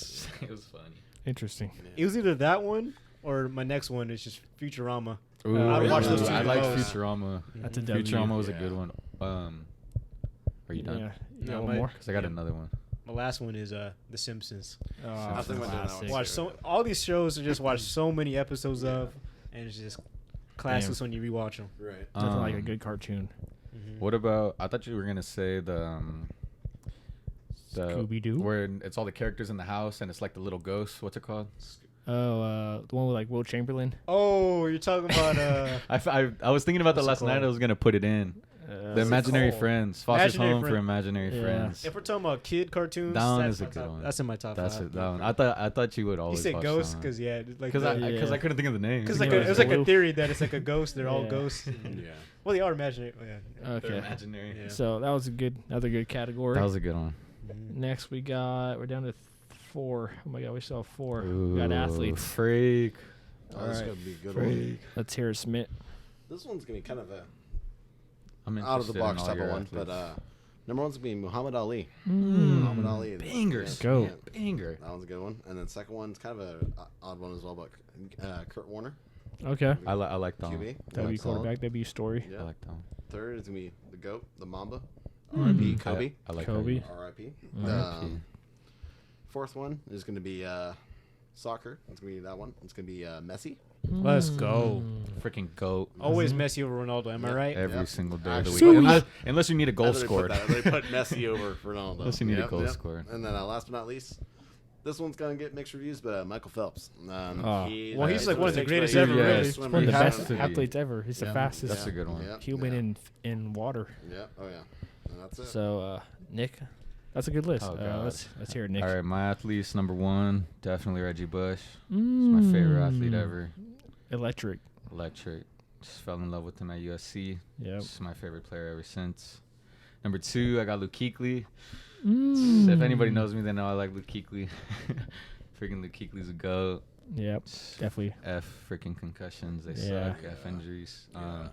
it was funny. Interesting. it was either that one or my next one is just Futurama. Ooh, I would watch those two I like the most. Futurama. That's a W. Futurama was a Yeah. good one. Are you done? Yeah. You No, got one my- more? Because I got another one. My last one is The Simpsons. Oh, I think we're doing that one classic. too. Watch all these shows. I just watch so many episodes of, and it's just classics when you rewatch them. Right. Nothing like a good cartoon. What about? I thought you were gonna say the Scooby-Doo? where it's all the characters in the house and it's like the little ghosts. What's it called? Oh, the one with like Will Chamberlain. Oh, you're talking about I was thinking about that What's it last night. called? I was gonna put it in. The Imaginary called? Friends. Foster's Imaginary Home for Friend. Imaginary Yeah. Friends. If we're talking about kid cartoons, That one that's is a my good top- one. That's in my top That's five. it. That one. I thought you would You always said watch ghosts that one. because like Because I couldn't think of the name. because Yeah. it was like a Blue. theory that it's like a ghost. They're all Yeah. ghosts. Yeah. Well, they are imaginary. Oh, yeah. They're Okay. imaginary. Yeah. So that was another good category. That was a good one. Next we're down to 4. Oh my god, we still have 4. We got Ooh, athletes. Freak. Oh, this is Alright. gonna be a good one. Let's hear it, Smith. This one's gonna be kind of a I'm out of the interested in box all type your of one, but athletes. number one's gonna be Muhammad Ali. Mm. Muhammad Ali. and- Bangers. Go. Yeah, Banger. that one's a good one. And then second one's kind of a odd one as well, but Kurt Warner, Okay. I like that one. QB. W That's solid. quarterback, W story. Yeah. I like that one. Third is gonna be the GOAT, the Mamba. Mm. R.I.P. Kobe. I like Kobe. that R.I.P. one. R.I.P. Fourth one is gonna be soccer. It's gonna be that one. It's gonna be Messi. Let's go. Freaking GOAT. Always Messi over Ronaldo. Am I Yeah. right? Every Yep. single day of the Actually, week. Unless you need a goal scored. They put Messi over Ronaldo. Unless you need a goal scored. And then last but not least, this one's gonna get mixed reviews, but Michael Phelps. Oh. Well, he's like one of the greatest ever, He's a really. swimmer. One of the He has best to be. athletes ever. He's the Yeah. fastest That's a good one. Yeah. human in water. Yeah. Oh yeah. And that's it. So, Nick, that's a good list. Oh, God. Let's hear it, Nick. All right, my athletes, number 1, definitely Reggie Bush. He's my favorite athlete ever. Electric. Electric. Just fell in love with him at USC. Yep. He's my favorite player ever since. Number 2, I got Luke Kuechly. Mm. If anybody knows me, they know I like Luke Kuechly. Freaking Luke Kuechly's a goat. Yep, definitely. F freaking concussions. They Yeah. suck. F injuries. Yeah.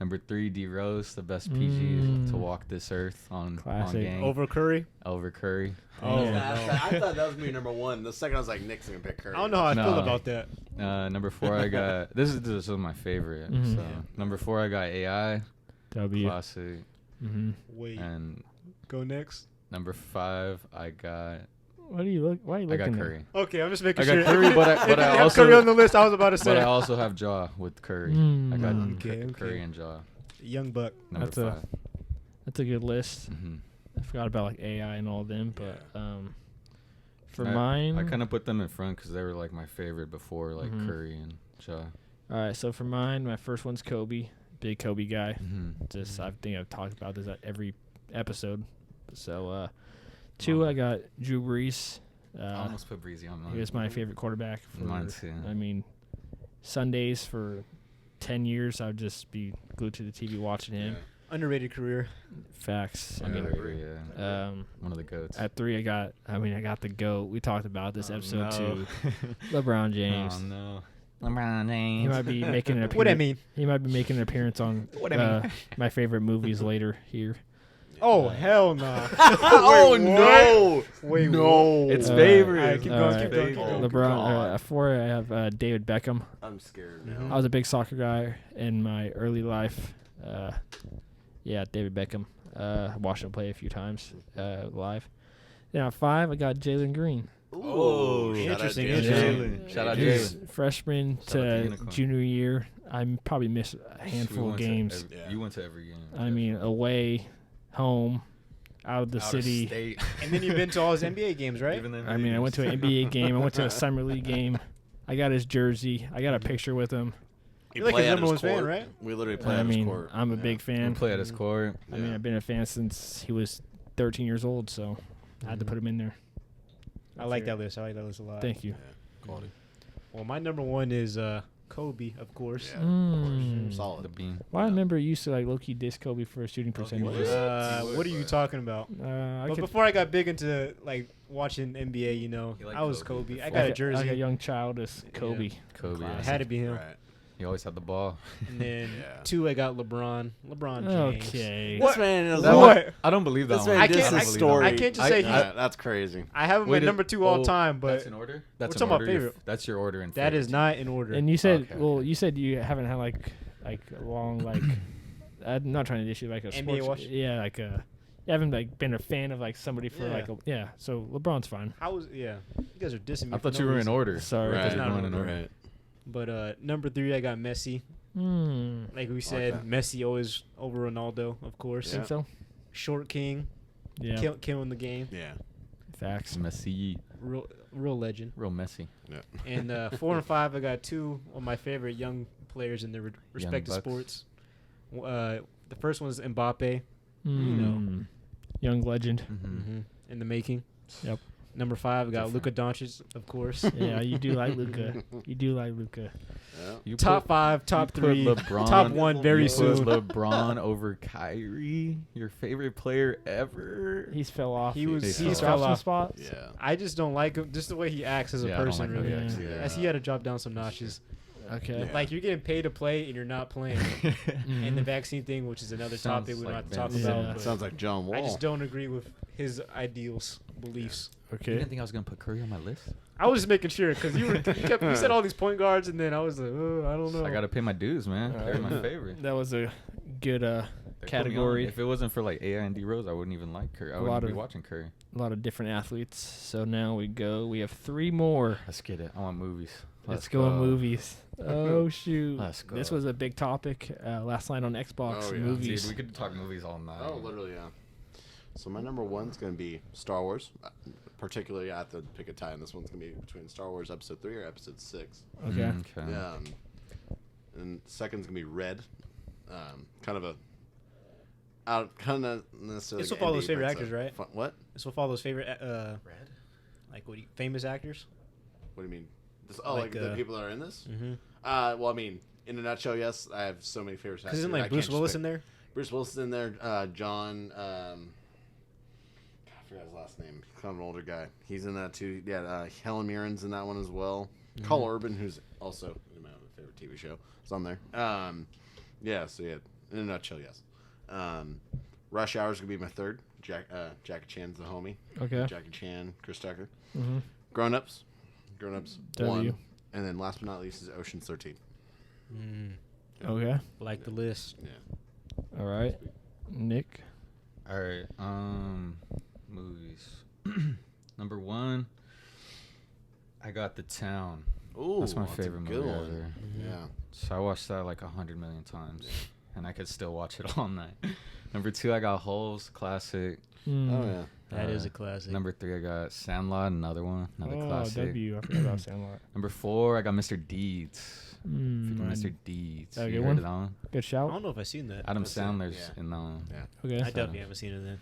Number 3, D Rose, the best PG to walk this earth on Classic. game. Over Curry. Over Curry. Oh, Yeah. no. I thought that was gonna be number one. The second I was like, Nick's gonna pick Curry. I don't know how I No. feel about that. Number 4, I got this is my favorite. Mhm. So Yeah. number 4, I got AI, W. classic, Mm-hmm. Wait, and go next. number 5, I got What do you look? Why are you I looking? got there? Curry. Okay, I'm just making I sure. got Curry, but I If you have also Curry on the list. I was about to say but I also have Jaw with Curry. Mm. I got Okay, okay. Curry and Jaw. Young Buck. Number That's a- 5. That's a good list. Mm-hmm. I forgot about like AI and all of them, but for I mine, kind of put them in front because they were like my favorite before, like Mhm. Curry and Jaw. all right. So for mine, my first one's Kobe, big Kobe guy. Mm-hmm. Just I think I've talked about this at every episode. So 2, I got Drew Brees. I almost put Breezy on mine. He was my favorite quarterback. For, Mine too. I mean, Sundays for 10 years, I would just be glued to the TV watching him. Underrated career. Facts. I Yeah, mean, I agree. Yeah. um, One of the goats. at 3, I got the GOAT. We talked about this Oh, episode no. too. LeBron James. Oh no. LeBron James. He might be making an appearance. What I mean? He might be making an appearance on What I mean? my favorite movies later here. Oh hell no! Oh Wait, no! Wait, no! It's Uh, favorite. Alright, keep going, keep going, keep going. LeBron. God. At 4, I have David Beckham. I'm scared Mhm. now. I was a big soccer guy in my early life. Yeah, David Beckham. Watched him play a few times live. Then at 5, I got Jalen Green. Oh, interesting, Shout out interesting. Jalen. Shout out His Jalen. freshman Shout out to the Unicorn. junior year, I probably missed a We handful of went to games. Yeah. You went to every game. I mean, away, home, out of the Out of city. state. And then you've been to all his NBA games, right? Even them I mean, I went to an games. NBA game. I went to a summer league game. I got his jersey. I got a picture with him. We You're like play his at number his one fan, court. right? We literally play I at his mean, court. I'm a Yeah. big We fan. play at his court. I mean, Yeah. I've been a fan since he was 13 years old, so I had to put him in there. I like that list. I like that list a lot. Thank you. Quality. Well, my number 1 is Kobe, of course. Yeah, Mm. Solid. The bean. Well, I remember you used to like low-key diss Kobe for shooting percentages. What are you talking about? I But could- before I got big into like watching NBA, you know, You like I was Kobe Kobe. I before. got a like jersey. Like a young child is Kobe. Kobe. It yeah. had to be him. Right. He always had the ball. And then Yeah. 2, I got LeBron. LeBron James. Okay. This man is That What? one- I don't believe that This one. man I did can't- some I- story. I can't just say he- That's crazy. I have him Wait, at number 2 all time, but that's in order. That's talking in about order. Your- favorite. That's your order in that is favorites. not in order. And you said, Okay, well, okay. you said you haven't had like a long like. I'm not trying to issue like a NBA sports. watch? Yeah, like a. You haven't like been a fan of like somebody for Yeah. like a yeah. So LeBron's fine. How was you guys are dissing me. I for thought no you were in reason. order. Sorry. I thought That's you were not going in in order. Right. But number 3, I got Messi. Hmm. Like we said, Okay. Messi always over Ronaldo, of course. Think so? Short king, Yeah. killing the game, Yeah. Facts. Messy. real legend. Real messy. And 4 and 5, I got 2 of my favorite young players in their respective Bucks. sports. The first one's Mbappe, Mm. Young legend. in the making. Yep. Number 5, we got Luka Doncic, of course. Yeah, you do like Luka. You do like Luka. Yeah. You Top put- 5, top you put 3, LeBron- top 1 very you put soon. LeBron over Kyrie, your favorite player ever. He's fell off. He was- he He's fell fell some off. spots. Yeah. I just don't like him. Just the way he acts as a Yeah, I don't person, like how really. he acts Yeah. either. As he had to drop down some notches. Okay. Yeah. Like, you're getting paid to play and you're not playing. And the vaccine thing, which is another Sounds topic we don't like have to talk Ben about. Simmons. but Sounds like John Wall. I just don't agree with his ideals, beliefs. You Okay. didn't think I was gonna put Curry on my list? I was just making sure because you said all these point guards, and then I was like, oh, I don't know. I gotta pay my dues, man. All They're right. my favorite. That was a good They put me on. category. If it wasn't for like AI and D Rose, I wouldn't even like Curry. I A wouldn't lot be of- watching Curry. A lot of different athletes. So now we have 3 more. Let's get it. I want movies. Let's go on movies. Oh shoot. Let's go. This was a big topic last night on Xbox. Oh, yeah. Movies. Dude, we could talk movies all night. Oh, literally, yeah. So my number 1's going to be Star Wars. Particularly, I have to pick a tie, and this one's going to be between Star Wars Episode 3 or Episode 6. Okay. Okay. Yeah. And second's going to be Red. Kind of a... kind of necessarily... It's like with all indie, those favorite but it's actors, a right? What? It's with all those favorite, Red? like famous actors. What do you mean? Like the people that are in this? Mm-hmm. Well, I mean, in a nutshell, yes. I have so many favorite actors. Because isn't I like can't Bruce just Willis pick. in there? Bruce Willis is in there. John... I forgot his last name. He's kind of an older guy. He's in that too. Yeah, Helen Mirren's in that one as well. Carl Urban, who's also my favorite TV show, is on there. Yeah, so yeah, in a nutshell, yes. Rush Hour is gonna be my third. Jackie Chan's the homie. Okay. Jackie Chan, Chris Tucker. Mm-hmm. Grown Ups W. 1, and then last but not least is Ocean's 13. Okay. Like the list. Yeah. All right. Nick. All right. Movies. Number 1, I got The Town. Ooh, That's my a favorite good movie one. ever. Yeah. So I watched that like 100 million times, and I could still watch it all night. Number 2, I got Holes, classic. Oh yeah. That is a classic. Number 3, I got Sandlot, another classic. W. I forgot about Sandlot. Number 4, I got Mr. Deeds. Freaking Mm. Mr. Deeds. That a You good heard one? of that one? Good I shout. don't know if I've seen that. Adam That's it, Sandler's yeah. in that one. Yeah. Okay. I definitely haven't seen it then.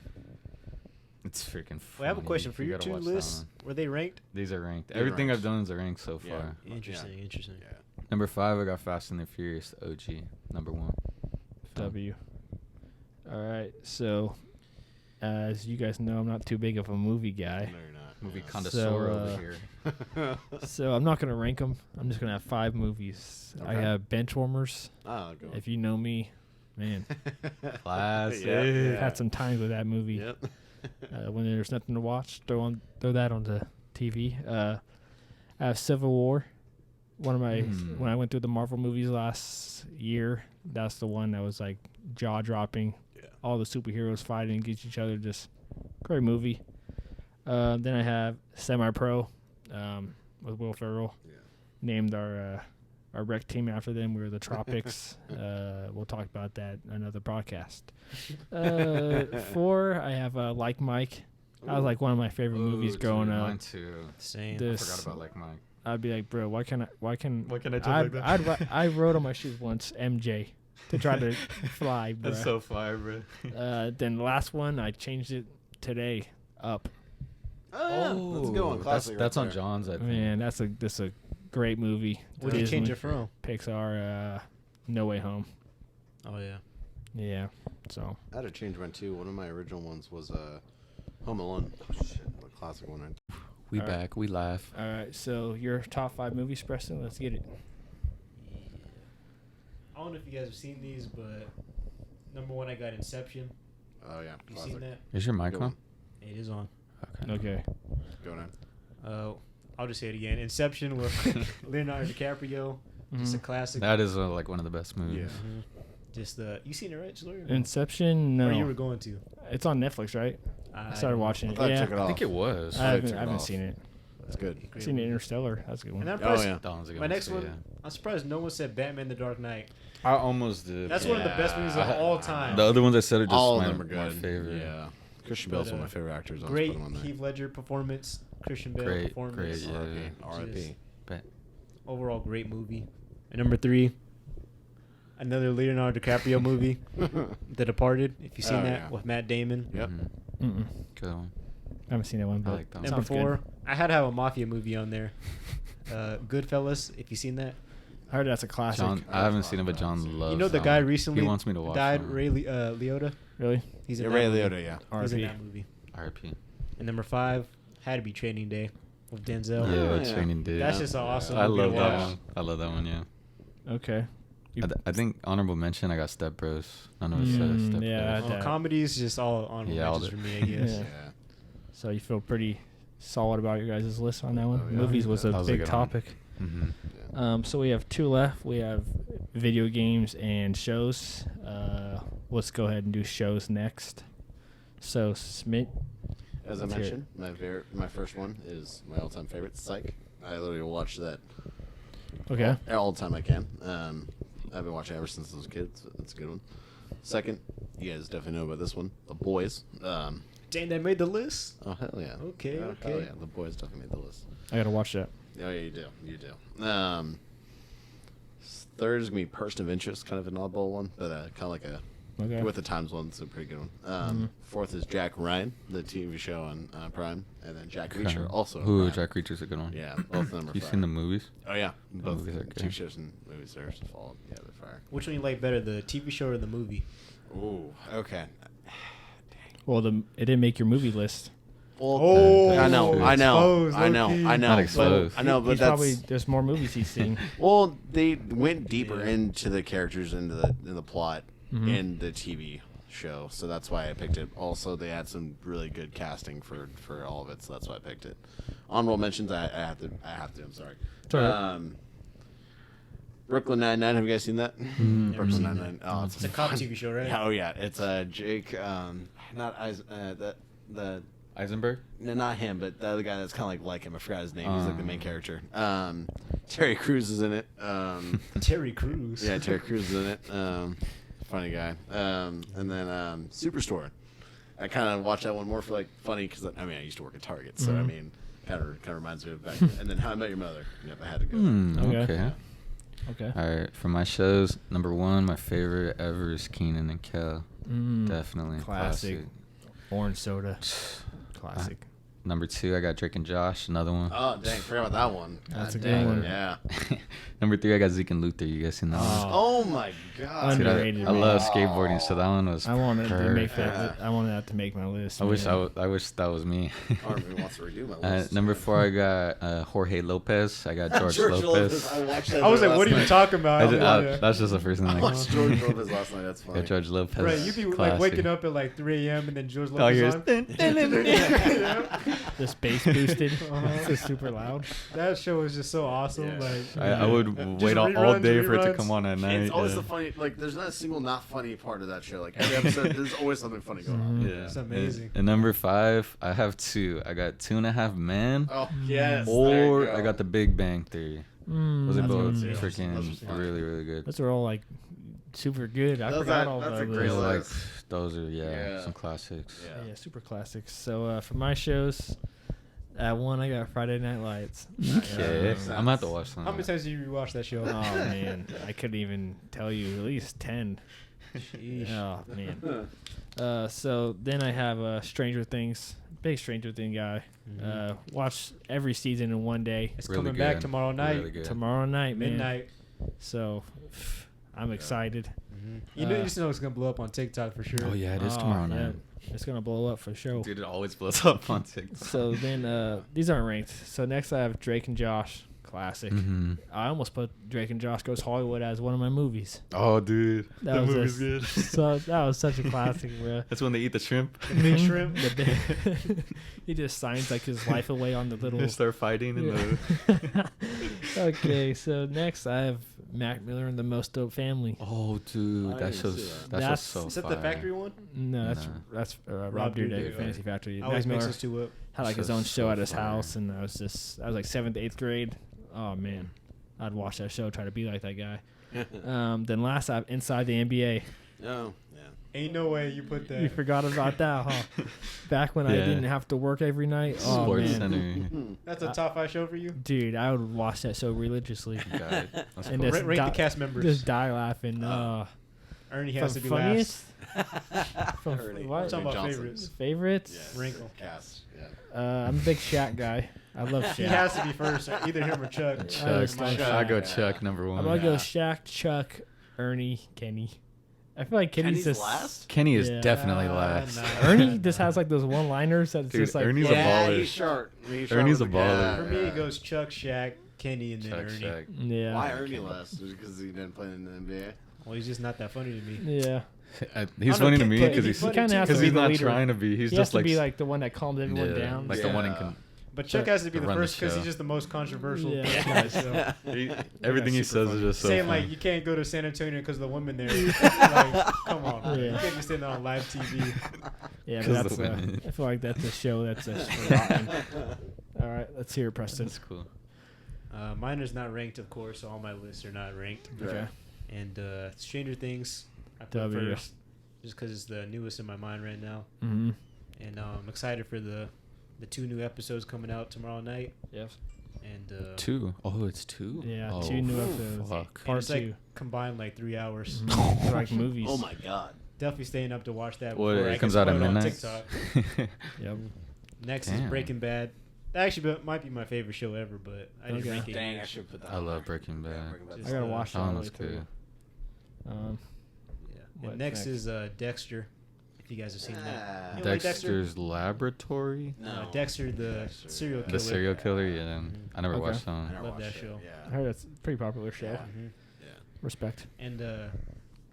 It's freaking funny. Well, I have a question for You your gotta 2 watch that lists. one. Were they ranked? These are ranked. They're Everything ranked. I've done is a rank so Yeah. far. Interesting. Interesting. Yeah. Number 5, I got Fast and the Furious, the OG. Number 1. W. All right. So, as you guys know, I'm not too big of a movie guy. No, you're not. Movie Yeah. connoisseur So, over here. So I'm not gonna rank them. I'm just gonna have 5 movies. I Okay. have Benchwarmers. Oh, go on. If you know me, man, Classic. Yeah. had some times with that movie. Yep. When there's nothing to watch, throw that on the TV. I have Civil War. One of my when I went through the Marvel movies last year, that's the one that was like jaw dropping. Yeah. All the superheroes fighting against each other, just great movie. Then I have Semi Pro with Will Ferrell. Yeah. Named our rec team after them. We were the Tropics. We'll talk about that in another podcast. 4, I have Like Mike. That was like one of my favorite movies Ooh, growing dude, up. Mine too. Same. I This- forgot about like Mike. I'd be like, bro, why can I I wrote on my shoes once MJ to try to fly, bro. That's so fire, bro. Then the last one, I changed it today. Up. Oh, yeah. That's a good one. Classic. That's right on there. John's, I think. Man, that's a great movie. What did you change Disney. it from? Pixar, No Way Home. Oh yeah. Yeah. So I had to change mine too. One of my original ones was Home Alone. Oh shit, the classic one. We All right. back. We laugh. all right. So your top 5 movies, Preston. Let's get it. I don't know if you guys have seen these, but number 1, I got Inception. Oh yeah, You classic. seen that? Is your mic Good on? one. It is on. Okay. Okay. Going on. I'll just say it again. Inception with Leonardo DiCaprio. Just a Mhm. classic. That is like one of the best movies. Yeah. Just you seen it, right, Jalori? Inception. Or you No. were going to? It's on Netflix, right? I started don't know. watching I it. thought I Yeah. took it I off. think it was. I took it haven't off. seen it. That's good. I've seen Interstellar. That's a good one. And I'm Oh surprised, yeah. That one's a good my one next too, one, yeah. I'm surprised no one said Batman: The Dark Knight. I almost did. That's one of the best movies of all time. The other ones I said are just All of my, them are good. my favorite. Yeah. Christian Bale's But, one of my favorite actors. I'll just Great put him on there. Heath Ledger performance. Christian Bale Great, performance. great, yeah. R.I.P. Overall, great movie. And number 3, Another Leonardo DiCaprio movie, The Departed. If you've seen Oh, that yeah. with Matt Damon. Yep. Mm-mm. Good one. I haven't seen that one, I but like that one. Number sounds good. 4, I had to have a mafia movie on there. Goodfellas. If you've seen that. I heard that's a classic. John, I haven't seen it, but John loves. You know the that guy one. recently He wants me to watch. died, that one. Ray Liotta. Really? He's Yeah, in Ray that movie. Liotta, yeah. He's in RP. that movie. R.I.P. And number 5 had to be Training Day with Denzel. Yeah, Oh, yeah. Training Day. That's just an awesome I movie love to that watch. one. I love that one. Yeah. Okay. I think honorable mention. I got Step Bros. None of us said Step yeah, Bros. that- Comedy is just all on Yeah, all mentions the- for me, I guess. Yeah. Yeah. So you feel pretty solid about your guys' list on that one? Oh, yeah. Movies was a That was a big good one. topic. Mm-hmm. So we have 2 left. We have video games and shows. Let's go ahead and do shows next. So Smith, As I Let's hear mentioned, my first one is my all-time favorite, Psych. I literally watch that okay. all the time I can. I've been watching it ever since I was a kid. So that's a good one. Second, you guys definitely know about this one, The Boys. Dang, that made the list? Oh hell yeah. Okay, Hell okay. yeah, The Boys definitely made the list. I gotta watch that. Oh yeah, you do. Third is gonna be Person of Interest, kind of an oddball one, but kind of like a Okay. with the Times one. It's a pretty good one. Fourth is Jack Ryan, the TV show on Prime, and then Jack Reacher, also. on Ooh, Prime. Jack Reacher's a good one. Yeah, both number You 5. seen the movies? Oh yeah, both movies are two good. shows and movies are followed. Yeah, they're fire. Which one you like better, the TV show or the movie? Ooh, okay. Well, it didn't make your movie list. Well, Oh, I know, exposed, I know, low-key. I know. Not but- exposed. I know, but He's that's probably there's more movies he's seen. well. They went deeper Yeah. into the characters in the plot Mhm. in the TV show, so that's why I picked it. Also, they had some really good casting for all of it, so that's why I picked it. Honorable mentions, I have to. I'm sorry. It's all right. Brooklyn Nine-Nine. Have you guys seen that? Never Brooklyn seen Nine-Nine. Oh, It's a cop TV show, right? Oh yeah, it's Jake. Not the Eisenberg? no, not him, but the other guy that's kind of like him. I forgot his name. He's like the main character. Terry Crews is in it. Terry Crews. Yeah, Terry Crews is in it. Funny guy. And then Superstore. I kind of watched that one more for like funny because I used to work at Target, so I Mhm. mean, kind of reminds me of back. And then How I Met Your Mother. Yep, I had to go. Okay. Okay. Okay. All right. For my shows, number 1, my favorite ever is Keenan and Kel. Definitely. Classic. Orange soda. Classic. Number 2, I got Drake and Josh. Another one. Oh dang, forgot about that one. That's God a good dang, one. Yeah. Number 3, I got Zeke and Luther. You guys seen that one? Oh my god. Dude, Underrated, I man. love skateboarding, so that one was I wanted to make perfect. that. I wanted that to make my list. I wish man. I wish that was me. Armin wants to redo my list. Number 4, I got Jorge Lopez. I got George, George Lopez. I watched that. I was like, last what are you night. talking about? That's just the first thing I I watched George Lopez last night. That's funny. got. George Lopez. Right, you be like classic. waking up at like 3 a.m. and then George All Lopez you hear is on. dun, dun, dun, dun, dun. The space boosted. Uh-huh. It's just super loud. That show was just so awesome. Yeah. Like I would Just wait all reruns, day for it to reruns. come on at night. It's always yeah. the funny. Like, there's not a single not funny part of that show. Like every episode, there's always something funny going on. Yeah. It's amazing. And number 5, I have 2. I got 2.5 Men, Oh yes. or I got The Big Bang Theory. Those are That's both good too. Those are freaking fun. really, really good. Those are all like super good. I That's forgot a- all that's about a those. great Those are like list. those are Yeah. some classics. Yeah. Yeah, super classics. So for my shows, at 1 I got Friday Night Lights. Okay, makes I'm gonna have to watch some. how many times did you rewatch that show? Oh man, I couldn't even tell you. At least 10. Sheesh. Oh man. So then I have Stranger Things. Big Stranger Thing guy. Watch every season in one day. It's Really coming back good. tomorrow night, Really good. Tomorrow night, man. midnight. So I'm excited. You know, you just know it's gonna blow up on TikTok for sure. Oh yeah, it is Oh, tomorrow yeah. night. It's gonna blow up for sure. Dude, it always blows up on TikTok. So then these aren't ranked. So next I have Drake and Josh. Classic. Mm-hmm. I almost put Drake and Josh Goes Hollywood as one of my movies. Oh, dude, That that was movie's a- good. So that was such a classic, bro. That's when they eat the shrimp. Big shrimp. He just signs like his life away on the little. They start fighting in Yeah. Okay, so next I have Mac Miller and the Most Dope Family. Oh, dude, I that didn't see show's that. that That's- show's so Is that fire. the factory one? No, Nah. that's Rob Rob Dyrdek, Dyrdek, Fantasy Factory. I always Mac mix Miller those two up. had like his Show's own show so at his fire. house, and I was like 7th, 8th grade. Oh man, I'd watch that show, try to be like that guy. Then last I have Inside the NBA. Oh, yeah. Ain't no way you put that. You forgot about that, huh? Back when I Yeah. didn't have to work every night. Oh, Sports man. Center. That's a top 5 show for you? Dude, I would watch that so religiously. God, that's And cool. this Rate the di- cast members. Just die laughing. Ernie From has to be funniest? last. From Ernie. what? I'm talking about Johnson. favorites. Favorites? Yes. Wrinkle. Cast. Yeah. I'm a big Shaq guy. I love He Shaq. has to be first. Either him or Chuck. Chuck. my I go Chuck. Chuck number one. I'm gonna go Yeah. Shaq, Chuck, Ernie, Kenny. I feel like Kenny's just last? Kenny is Yeah. definitely last. Ernie just has like those one-liners that's Dude, just like Ernie's a Yeah, baller. he's short. Ernie's a baller. For me, it goes Chuck, Shaq, Kenny, and then Chuck, Ernie. Chuck. yeah, Why Ernie last? Because he didn't play in the NBA? Well, he's just not that funny to me. yeah. He's I don't know, funny to Ken- me but because he he's funny kinda too. has to because be he's the not leader. trying to be. He's He has just to like be like the one that calms everyone yeah, down. like the one in. Yeah. But Chuck has to be the run the first because show. he's just the most controversial. Yeah. guy, so. Everything he super says is just so Saying funny. like you can't go to San Antonio because the women there. Like, come on, bro. You Yeah. can't be sitting on live TV. Yeah, but 'Cause that's. the women. I feel like that's a show that's just forgotten. All right, let's hear it, Preston. That's cool. Mine is not ranked, of course. So all my lists are not ranked. Okay. And Stranger Things, I put W. first, just because it's the newest in my mind right now. Mm-hmm. And I'm excited for the 2 new episodes coming out tomorrow night. Yes. And 2. Oh, it's 2. Yeah, Oh, 2 new episodes. Fuck. and Part it's like 2. combined like 3 hours. They're like movies. Oh my god. Definitely staying up to watch that. What? before I It get comes out at spoiled on midnight. TikTok. Yep. Next Damn. is Breaking Bad. That actually might be my favorite show ever, but I didn't Okay. rank it. Dang, yet. I should put that. I on love there. Breaking Yeah, Bad. Breaking Bad's I gotta uh, watch that That all one the way was through. good. Yeah. What And next next? is Dexter. If you guys have seen that. Ah. You don't like Dexter? Dexter's Laboratory. No. Dexter, the serial killer. The serial killer. Yeah, Mhm. I never Okay. watched that I one. never Love watched that it. show. I Yeah. heard that's a pretty popular show. Yeah. Mhm. Yeah. Respect. And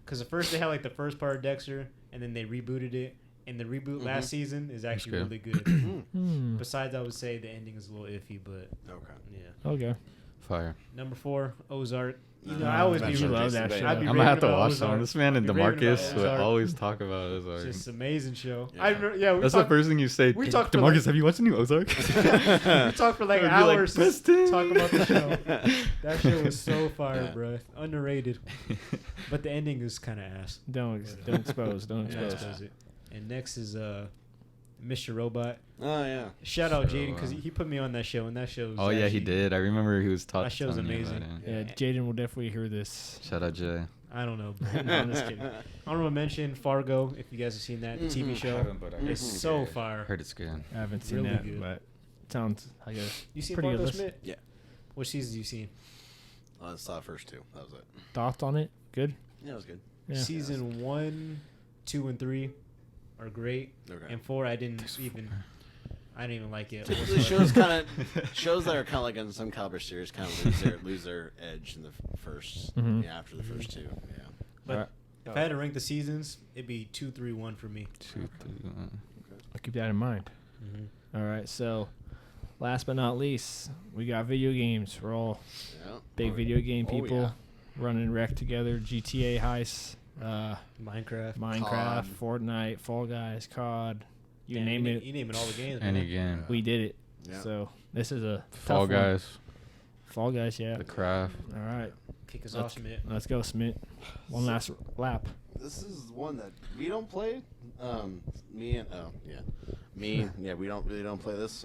because at first they had like the first part of Dexter, and then they rebooted it. And the reboot last season is actually good. really good. Hmm. Besides, I would say the ending is a little iffy, but Okay. yeah. Okay. Fire. Number 4, Ozark. You know, No, I always you be love that show. I'd be I'm gonna have to raving about watch that one. Ozark. This man and I'd be raving about DeMarcus would Ozark. always talk about It's Ozark. just an amazing show. Yeah. I remember, yeah, we That's the talked, first thing you say. we talked for DeMarcus, like- have you watched the new Ozark? we talked for like I'd be like, hours "Preston." talking about the show. That show was so fire, Yeah. bro. Underrated. But the ending is kind of ass. Don't expose. Don't Yeah, expose. expose it. And next is Mr. Robot. Oh yeah. Shout out So, Jaden because he put me on that show, and that show. Oh yeah, he did. I remember he was talking. That show's amazing. Yeah, Jaden will definitely hear this. Shout out Jay. I don't know. Bro. No, I'm just kidding. Honorable mention Fargo. If you guys have seen that TV show, it's so fire. Heard it's good. I haven't seen Really that, good. but it sounds like a You seen pretty good Fargo, list. Smith? Yeah. What seasons you seen? I saw the first 2. That was it. thoughts on it. Good. Yeah, it was good. Yeah. Season 1, 2, and 3 are great, Okay. and 4 I didn't even like it. Typically, shows shows that are kind of like in some caliber series kind of lose their edge in the first. Mhm. Yeah, after the first 2. Yeah. But Alright. if I had to rank the seasons, it'd be 2, 3, 1 for me. 2, 3, 1. I'll keep that in mind. Mm-hmm. All right. So, last but not least, we got video games. We're all Yeah. big video game Oh, people, yeah. running rec together. GTA heists, Minecraft. Minecraft, COD. Fortnite, Fall Guys, COD. You Damn, name it. You name it all the games. Any man. game. We did it. Yeah. So this is a Fall tough one. Guys. Fall Guys, yeah. The Craft. All right. Kick us Let's, off, Schmidt. let's go, Smith. One last lap. This is one that we don't play. Me and we don't play this.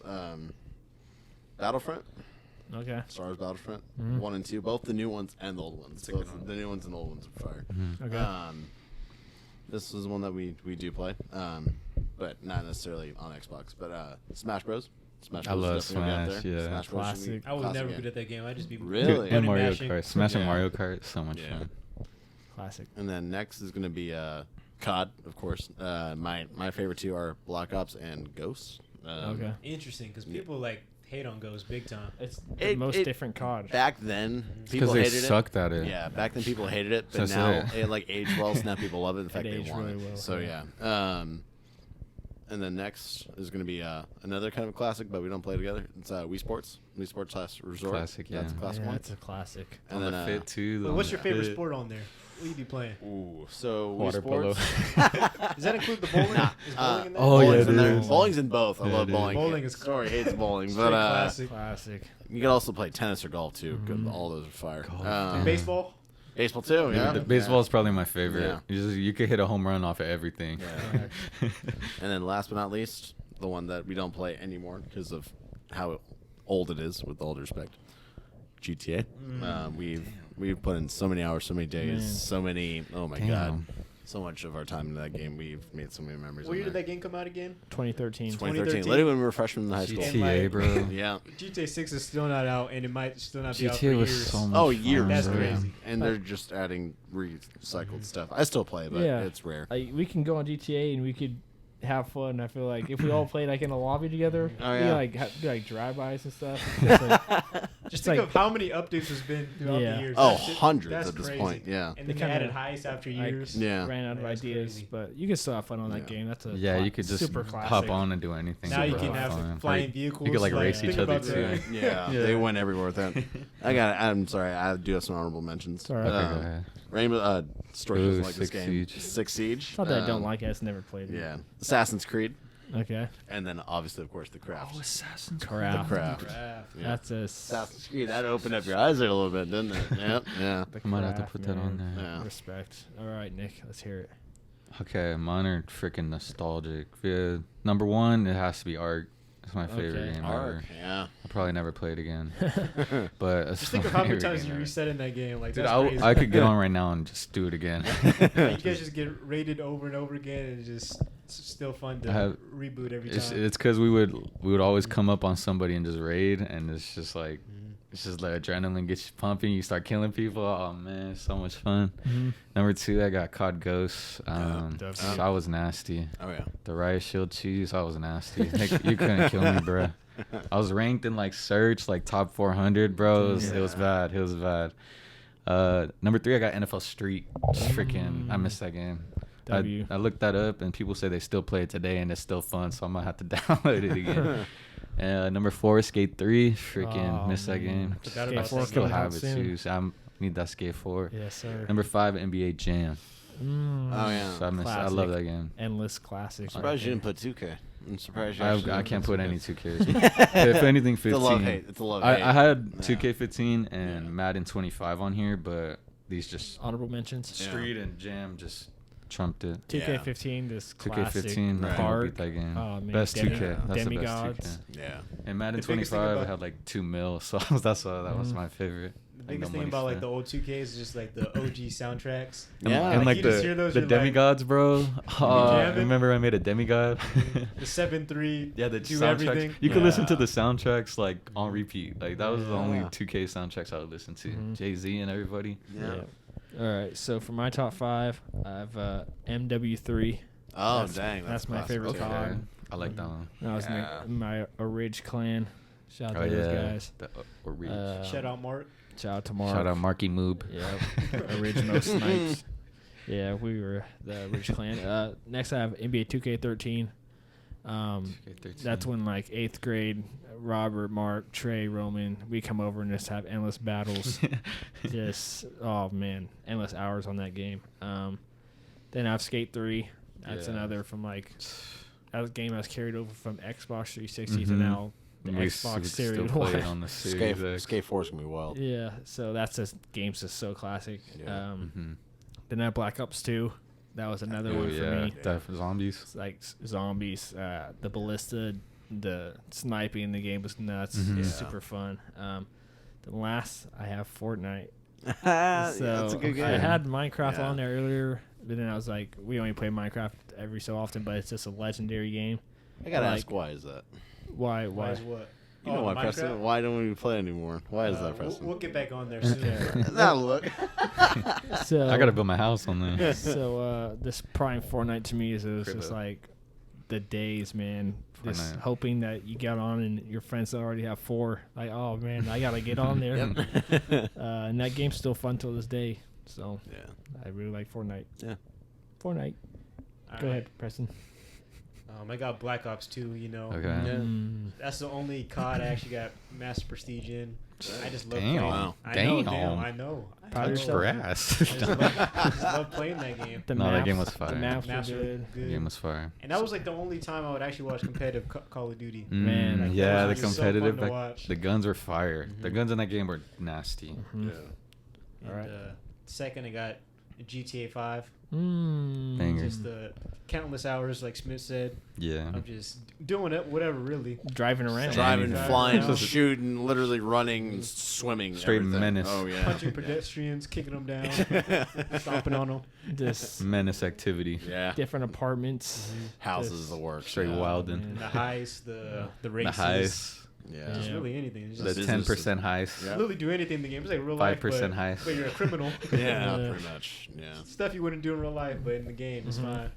Battlefront, Okay. Star Wars Battlefront, Mhm. 1 and 2, both the new ones and the old ones. Both the new ones and the old ones are fire. Okay. This is one that we do play, but not necessarily on Xbox. But Smash Bros. Smash I Bros. love is definitely gonna be Smash, up there. yeah. Smash Bros. should be Classic. I was classic never game. good at that game. I just be Really? And button Mario mashing. Kart. Smashing Yeah. Mario Kart is so much Yeah. fun. Classic. And then next is gonna be COD, of course. My favorite 2 are Black Ops and Ghosts. Okay. Interesting, because people like hate on Ghosts big time. It's the most it- different COD. Back then, people Because they hated sucked at it. Yeah, back then people hated it, but So now say. it like aged well. So now people love it. In fact, It they aged want really it. well, So yeah. yeah. And then next is going to be another kind of classic, but we don't play together. It's Wii Sports. Wii Sports Last Resort. Classic, That's a yeah. classic Yeah, one. it's a classic. And On then the fit too. But on what's the your favorite fit. sport on there? What you be playing? Ooh, so Water Wii polo. Sports. Does that include the bowling? Nah, Is bowling in there? oh, yeah, Bowling's it in there. is. Bowling's in both. I Yeah, love it is. bowling. Bowling is Sorry, hates bowling, Straight but classic. Classic. you can also play tennis or golf too. Mhm. All those are fire. Golf, And yeah. baseball? Baseball too, yeah. Baseball is probably my favorite. Yeah. You could hit a home run off of everything. Yeah. And then last but not least, the one that we don't play anymore because of how old it is, with all due respect, GTA. We've put in so many hours, so many days, so many. Oh my god, so much of our time in that game. We've made so many memories. What year did that game come out again? 2013. 2013. Literally when we were freshmen in high school. GTA, bro. Yeah. GTA 6 is still not out, and it might still not be out for GTA was years. so much years. fun, That's bro. crazy. And they're just adding recycled stuff. I still play, but it's rare. We can go on GTA and we could have fun. I feel like if we all played like in a lobby together, we do like drive-bys and stuff. Just think of how many updates there's been throughout the years. Oh, That's hundreds at this crazy. point. Yeah. And then they added heists after years. Ran out of ideas, crazy. but you can still have fun on that game. That's you could just super classic. hop on and do anything. Now you Super can have fun. flying vehicles. You could like race think each other about too. that. Yeah, they went everywhere with that. I'm sorry, I do have some honorable mentions. It's all right. Okay, go ahead. Rainbow Story doesn't Ooh, like this Six game. Siege. Six Siege. It's not that I don't like it. I just never played it. Yeah. Assassin's Creed. Okay. And then obviously, of course, the Craft. Assassin's Craft. The Craft. Yeah. That's a Assassin's Creed. That opened up your eyes there a little bit, didn't it? Yep. Yeah. the I might have to Craft, put that on man. there. Yeah. Respect. All right, Nick. Let's hear it. Okay, mine are freaking nostalgic. Yeah, number one, it has to be Ark. It's my favorite game Ark. ever. Yeah. I'll probably never play it again. But it's Just think of my how many favorite times game you ever. reset in that game. Like, Dude, that's crazy. I could get on right now and just do it again. You guys just get rated over and over again, and it's still fun to reboot every time. It's because we would always come up on somebody and just raid, and it's just like it's just like adrenaline gets you pumping. You start killing people. Oh man, it's so much fun. Number two, I got COD Ghosts. definitely. I was nasty. Oh yeah. The Riot Shield cheese, I was nasty. Nick, you couldn't kill me, bro. I was ranked in like search, like top 400, bro. It was bad. It was bad. Number three, I got NFL Street. Just freaking, I missed that game. I looked that up, and people say they still play it today, and it's still fun. So I might have to download it again. Number four, Skate 3. Freaking missed that game. Forgot I about that still game. have it too. So I need that Skate 4. Yes, sir. Number 5, NBA Jam. Oh yeah. So I love that game. Endless classics. I'm surprised you didn't put 2K. I'm surprised you. I can't put any 2Ks. If anything, 15. It's a love hate. It's a love hate. I had 2K15 and Madden 25 on here, but these just Honorable mentions. Street and Jam just trumped it. 2K15, this classic. 2K15, nothing will beat that game. Oh, man, Best 2K. That's Demigods. the best 2K. Yeah. And Madden The biggest thing 25 about- had like 2 mil, so that's why that was my favorite. The biggest thing about like the old 2K is just like the OG soundtracks. Yeah. And Like, like you just hear those, the you're like- demigods, bro. I jamming? remember I made a demigod. The 7-3. Yeah, the do soundtracks. everything. You could listen to Yeah. the soundtracks like on repeat. Like that was the only Yeah. 2K soundtracks I would listen to. Mhm. Jay-Z and everybody. Yeah. All right, so for my top 5, I have MW3. Oh That's- dang. that's my classic. favorite Okay. COD. I like that one. That was Yeah. my Ridge clan. Shout out Oh to those yeah. guys. Or Reach. Shout out Mark. Shout out to Mark. Shout out Marky Moob. Yep. Original Snipes. Yeah, we were the Ridge clan. Next, I have NBA 2K13. 2K13. That's when like 8th grade, Robert, Mark, Trey, Roman, we come over and just have endless battles. Just endless hours on that game. Then I have Skate 3. That's Yeah. another from like that was a game I was carried over from Xbox 360 to Mhm. now the We Xbox still Series play it One. on the Series Skate, X. Skate 4 is gonna be wild. Yeah, so that's just game's just so classic. Yeah. Mhm. Then I have Black Ops 2. That was another Oh one for yeah, me. zombies. It's like zombies, the ballista, the sniping in the game was nuts. Mhm. It's Yeah. super fun. The last I have Fortnite. Yeah, So that's a good game. I had Minecraft Yeah. on there earlier, but then I was like, we only play Minecraft every so often, but it's just a legendary game. I gotta like- ask, why is that? Why? Why is what? You know why, Minecraft? Preston? Why don't we play anymore? Why is that, Preston? We'll get back on there soon. Now look. So I gotta build my house on there. So this prime Fortnite to me is it was Crib just up. like the days, man. Just Fortnite. hoping that you got on and your friends already have 4. Like, oh man, I gotta get on there. Yep. And that game's still fun till this day. So Yeah. I really like Fortnite. Yeah. Fortnite. All Go right. ahead, Preston. I got Black Ops 2, you know. Okay. Yeah. That's the only COD I actually got master prestige in. I just love Damn. playing. Wow. I know. Proud of Touch yourself. grass. I just love playing that game. The No, that maps, game was The fire. maps Maps were were good. good. The game was fire. And that was like the only time I would actually watch competitive Call of Duty. Man, Mm, like, yeah, that the was just so competitive. fun to watch. The guns were fire. The Mhm. guns in that game were nasty. Mhm. Yeah. All right. Second, I got GTA 5. Banger. Just the countless hours, like Smith said. Yeah. I'm just doing it, whatever, really. Driving around. Driving, Anything. flying, Around. shooting, literally running, swimming. Straight everything. menace. Oh, yeah. Punching pedestrians, kicking them down, stomping on them. Just Menace activity. Yeah. different apartments. Houses Just the work. Straight yeah. wildin'. man. The heist, the The races. heist. Yeah. Just Yeah. really anything. It's The just 10% heist. Yeah. literally do anything in the game. It's like real life, 5% but, heist. but you're a criminal. Yeah, Yeah. pretty much. Yeah. Stuff you wouldn't do in real life, but in the game, it's fine.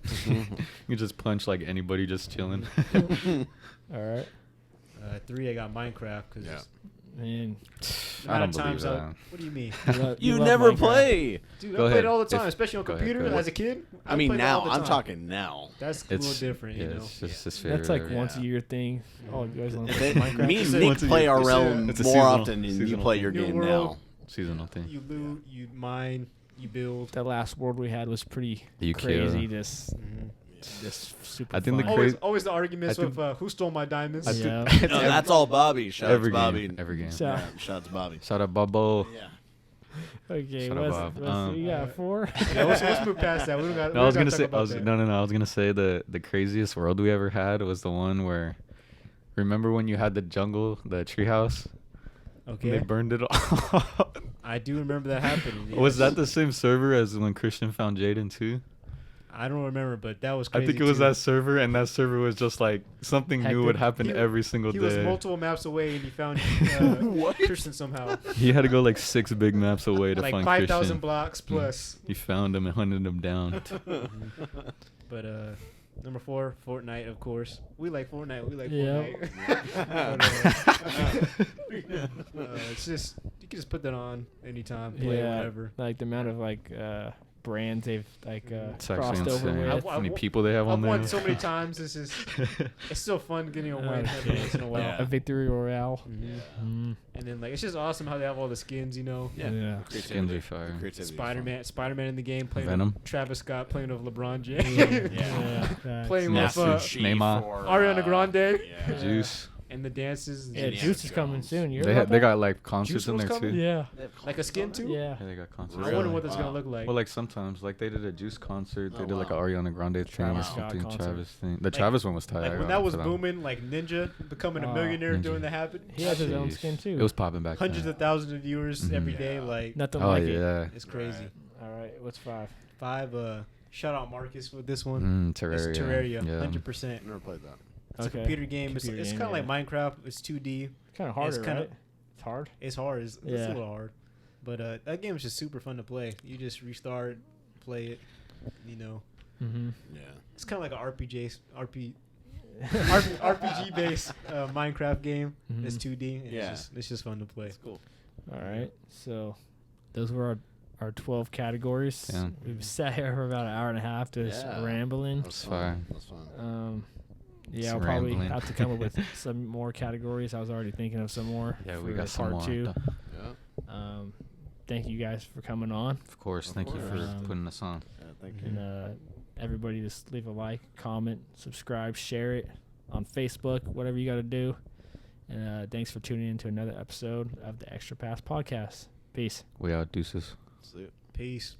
You just punch like anybody just chilling. All right. 3, I got Minecraft because Yeah. Man, I don't believe that. What do you mean? You love never Minecraft. play. Dude, Go I played ahead. it all the time, If- especially on go ahead, computer go ahead. as a kid. I mean, played it all now the I'm time. talking now. That's a It's little different, yeah, you know. it's just his That's favorite. like once a year thing. Oh, you guys want to play They- Minecraft? me and It's a- Nick once a play year. our It's a- realm it's a more seasonal- often than you seasonal play thing. your New game world. now. seasonal thing. You loot, you mine, you build. That last world we had was pretty You crazy. kill. Just super. I think the fun. crazy- Always the arguments I think- with who stole my diamonds. Yeah. No, that's all Bobby. Shout out Every to Bobby. game. Every game. So- Yeah, shout out to Bobby. Shout out Bubble. Yeah. Okay, Shut up, what's Bob. you got 4? Yeah, let's move past that. We don't got. No, I was gonna say. About that. I was gonna say the craziest world we ever had was the one where. Remember when you had the jungle, the treehouse? Okay. They burned it all. I do remember that happening. Was yes. that the same server as when Christian found Jaden too? I don't remember, but that was I crazy. think it was too. that server, and that server was just like something new would Hectic. happen He- every single He day. was multiple maps away, and he found Christian somehow. He had to go like 6 big maps away to Like find 5,000 Christian. blocks plus. He found him and hunted him down. But number 4, Fortnite, of course. We like Fortnite. We like Yeah. Fortnite. But, it's just you can just put that on anytime, play it, Yeah, whatever. like the amount of like brands they've like It's crossed actually over insane. with. How many people they have on I've there? won so many times. It's just it's still fun getting a win every once in a while. Yeah. A victory royale. Mhm. And then like it's just awesome how they have all the skins, you know. Yeah. Skins are fire. Spider-Man in the game playing Venom. with Travis Scott playing with LeBron James. Yeah. Playing with Master Chief Neymar. Ariana Grande. Yeah. Juice. And the dances. Yeah, Indiana Juice is coming Jones. soon. You They heard they about got like concerts Juice in WRLD's there coming? too. that? Yeah. Like a skin too? Yeah. Yeah, they got concerts. I wonder Really? what that's Wow. gonna look like. Well, like sometimes, like they did a Juice concert. They Oh, did like an wow. Ariana Grande thing Travis or Scott something. concert. Travis thing. The Travis one was tight. Like I when got that was for booming, like Ninja becoming a Oh, millionaire Ninja. during that happened. He has his own Jeez. skin too. It was popping back Hundreds then. of thousands of viewers every Mhm. day. Yeah. Like Nothing Oh like it. yeah. it's crazy. All right, what's 5? 5. Shout out Marcus with this one. Terraria. It's Terraria, Yeah. 100%. I've never played that. It's a computer game. It's Computer game, kind of yeah. like Minecraft. It's 2D. Kind of harder, It's kinda- right? It's hard. It's hard. It's a Yeah. little hard. But that game is just super fun to play. You just restart, play it. You know, Mm-hmm. Yeah. it's kind of like an RPG based Minecraft game. Mhm. It's 2D. And Yeah. it's just fun to play. That's cool. All right, so those were our 12 categories. Yeah. We've sat here for about an hour and a half just Yeah. rambling. That was It's fun. fine. That's fun. Yeah, I'll Some probably rambling. have to come up with some more categories. I was already thinking of some more. Yeah, we for got some part more. 2. Yeah. Thank you guys for coming on, Of course. Of Thank you for course. putting us on. Yeah, thank you. and everybody just leave a like, comment, subscribe, share it on Facebook, whatever you got to do. And thanks for tuning in to another episode of the Extra Pass Podcast. Peace. We out, deuces. See you. Peace.